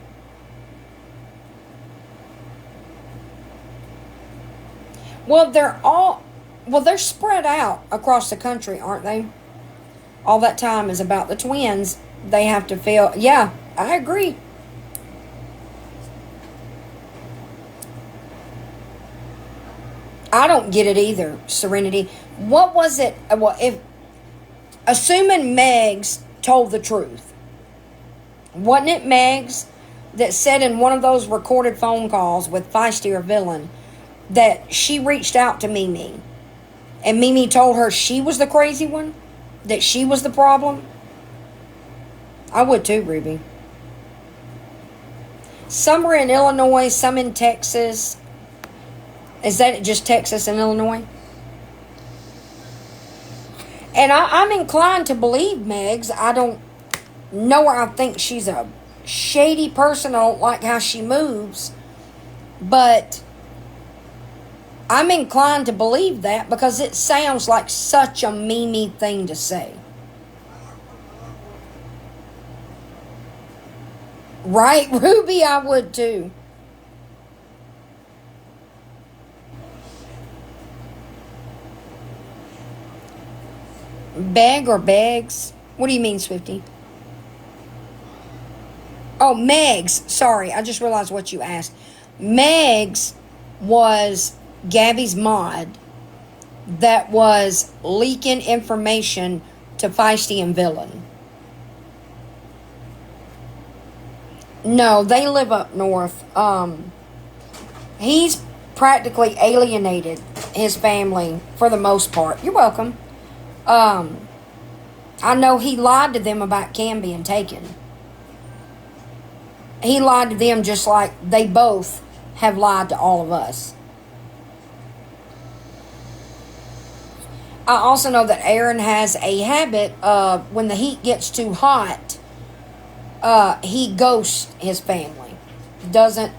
Well, they're spread out across the country, aren't they? All that time is about the twins. They have to feel, yeah, I agree. I don't get it either, Serenity. What was it? Well, if assuming Megs told the truth, wasn't it Megs that said in one of those recorded phone calls with Feisty or Villain that she reached out to Mimi, and Mimi told her she was the crazy one, that she was the problem? I would too, Ruby. Some are in Illinois, some in Texas. Is that just Texas and Illinois? And I'm inclined to believe Megs. I don't know her. I think she's a shady person. I don't like how she moves. But I'm inclined to believe that because it sounds like such a Mimi thing to say. Right, Ruby? I would too. Beg or Begs? What do you mean, Swiftie? Oh, Megs. Sorry, I just realized what you asked. Megs was Gabby's mod that was leaking information to Feisty and Villain. No, they live up north. He's practically alienated his family for the most part. You're welcome. I know he lied to them about Cam being taken. He lied to them just like they both have lied to all of us. I also know that Aaron has a habit of when the heat gets too hot, he ghosts his family. Doesn't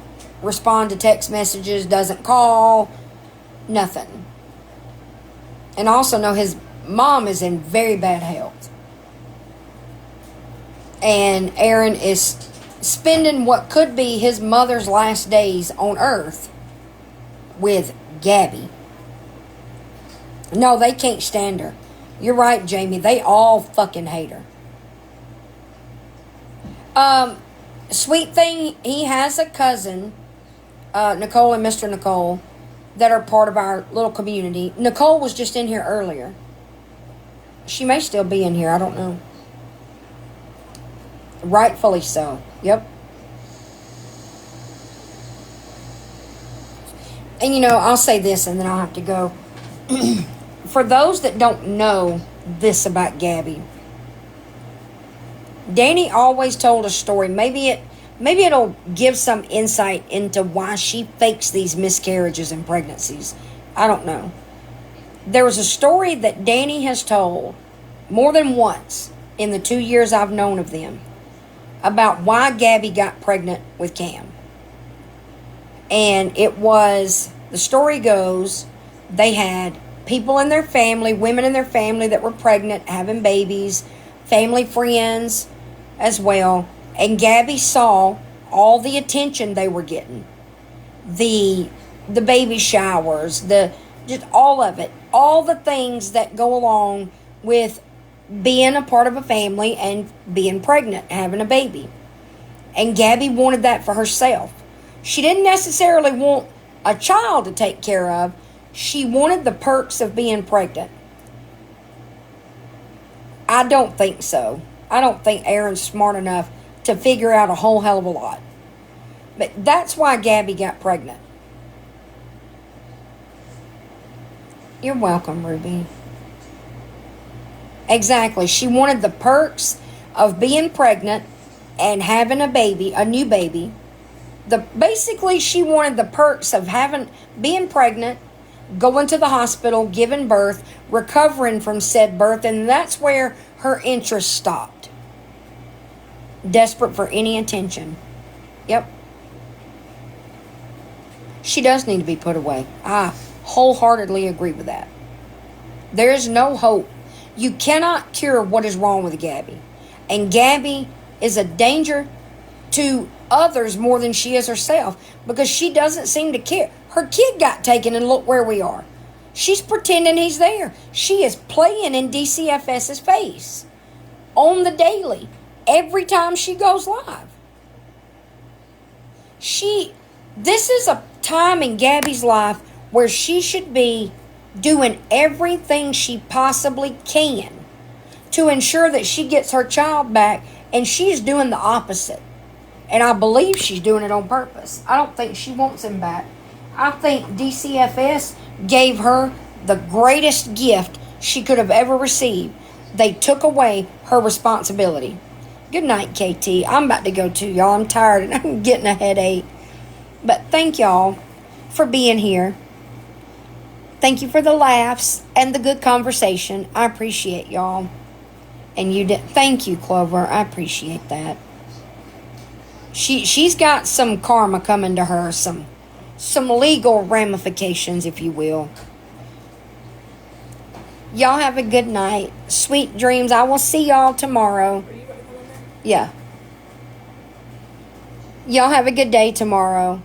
respond to text messages, doesn't call, nothing. And I also know his mom is in very bad health. And Aaron is spending what could be his mother's last days on earth with Gabby. No, they can't stand her. You're right, Jamie. They all fucking hate her. Sweet thing, he has a cousin, Nicole and Mr. Nicole, that are part of our little community. Nicole was just in here earlier. She may still be in here. I don't know. Rightfully so. Yep. And you know, I'll say this and then I'll have to go. For those that don't know this about Gabby, Danny always told a story. Maybe it'll give some insight into why she fakes these miscarriages and pregnancies. I don't know. There was a story that Danny has told more than once in the 2 years I've known of them about why Gabby got pregnant with Cam. And the story goes, they had people in their family, women in their family that were pregnant, having babies, family friends as well. And Gabby saw all the attention they were getting. The baby showers, just all of it. All the things that go along with being a part of a family and being pregnant, having a baby. And Gabby wanted that for herself. She didn't necessarily want a child to take care of. She wanted the perks of being pregnant. I don't think so. I don't think Aaron's smart enough to figure out a whole hell of a lot. But that's why Gabby got pregnant. You're welcome, Ruby. Exactly. She wanted the perks of being pregnant and having a baby, a new baby. Basically, she wanted the perks of being pregnant, going to the hospital, giving birth, recovering from said birth, and that's where her interest stopped. Desperate for any attention. Yep. She does need to be put away. I wholeheartedly agree with that. There is no hope. You cannot cure what is wrong with Gabby. And Gabby is a danger to others more than she is herself, because she doesn't seem to care. Her kid got taken and look where we are. She's pretending he's there. She is playing in DCFS's face on the daily every time she goes live. This is a time in Gabby's life where she should be doing everything she possibly can to ensure that she gets her child back, and she's doing the opposite. And I believe she's doing it on purpose. I don't think she wants him back. I think DCFS gave her the greatest gift she could have ever received. They took away her responsibility. Good night, KT. I'm about to go too, y'all. I'm tired and I'm getting a headache. But thank y'all for being here. Thank you for the laughs and the good conversation. I appreciate y'all. And you did. Thank you, Clover. I appreciate that. She's got some karma coming to her, some legal ramifications, if you will. Y'all have a good night. Sweet dreams. I will see y'all tomorrow. Yeah. Y'all have a good day tomorrow.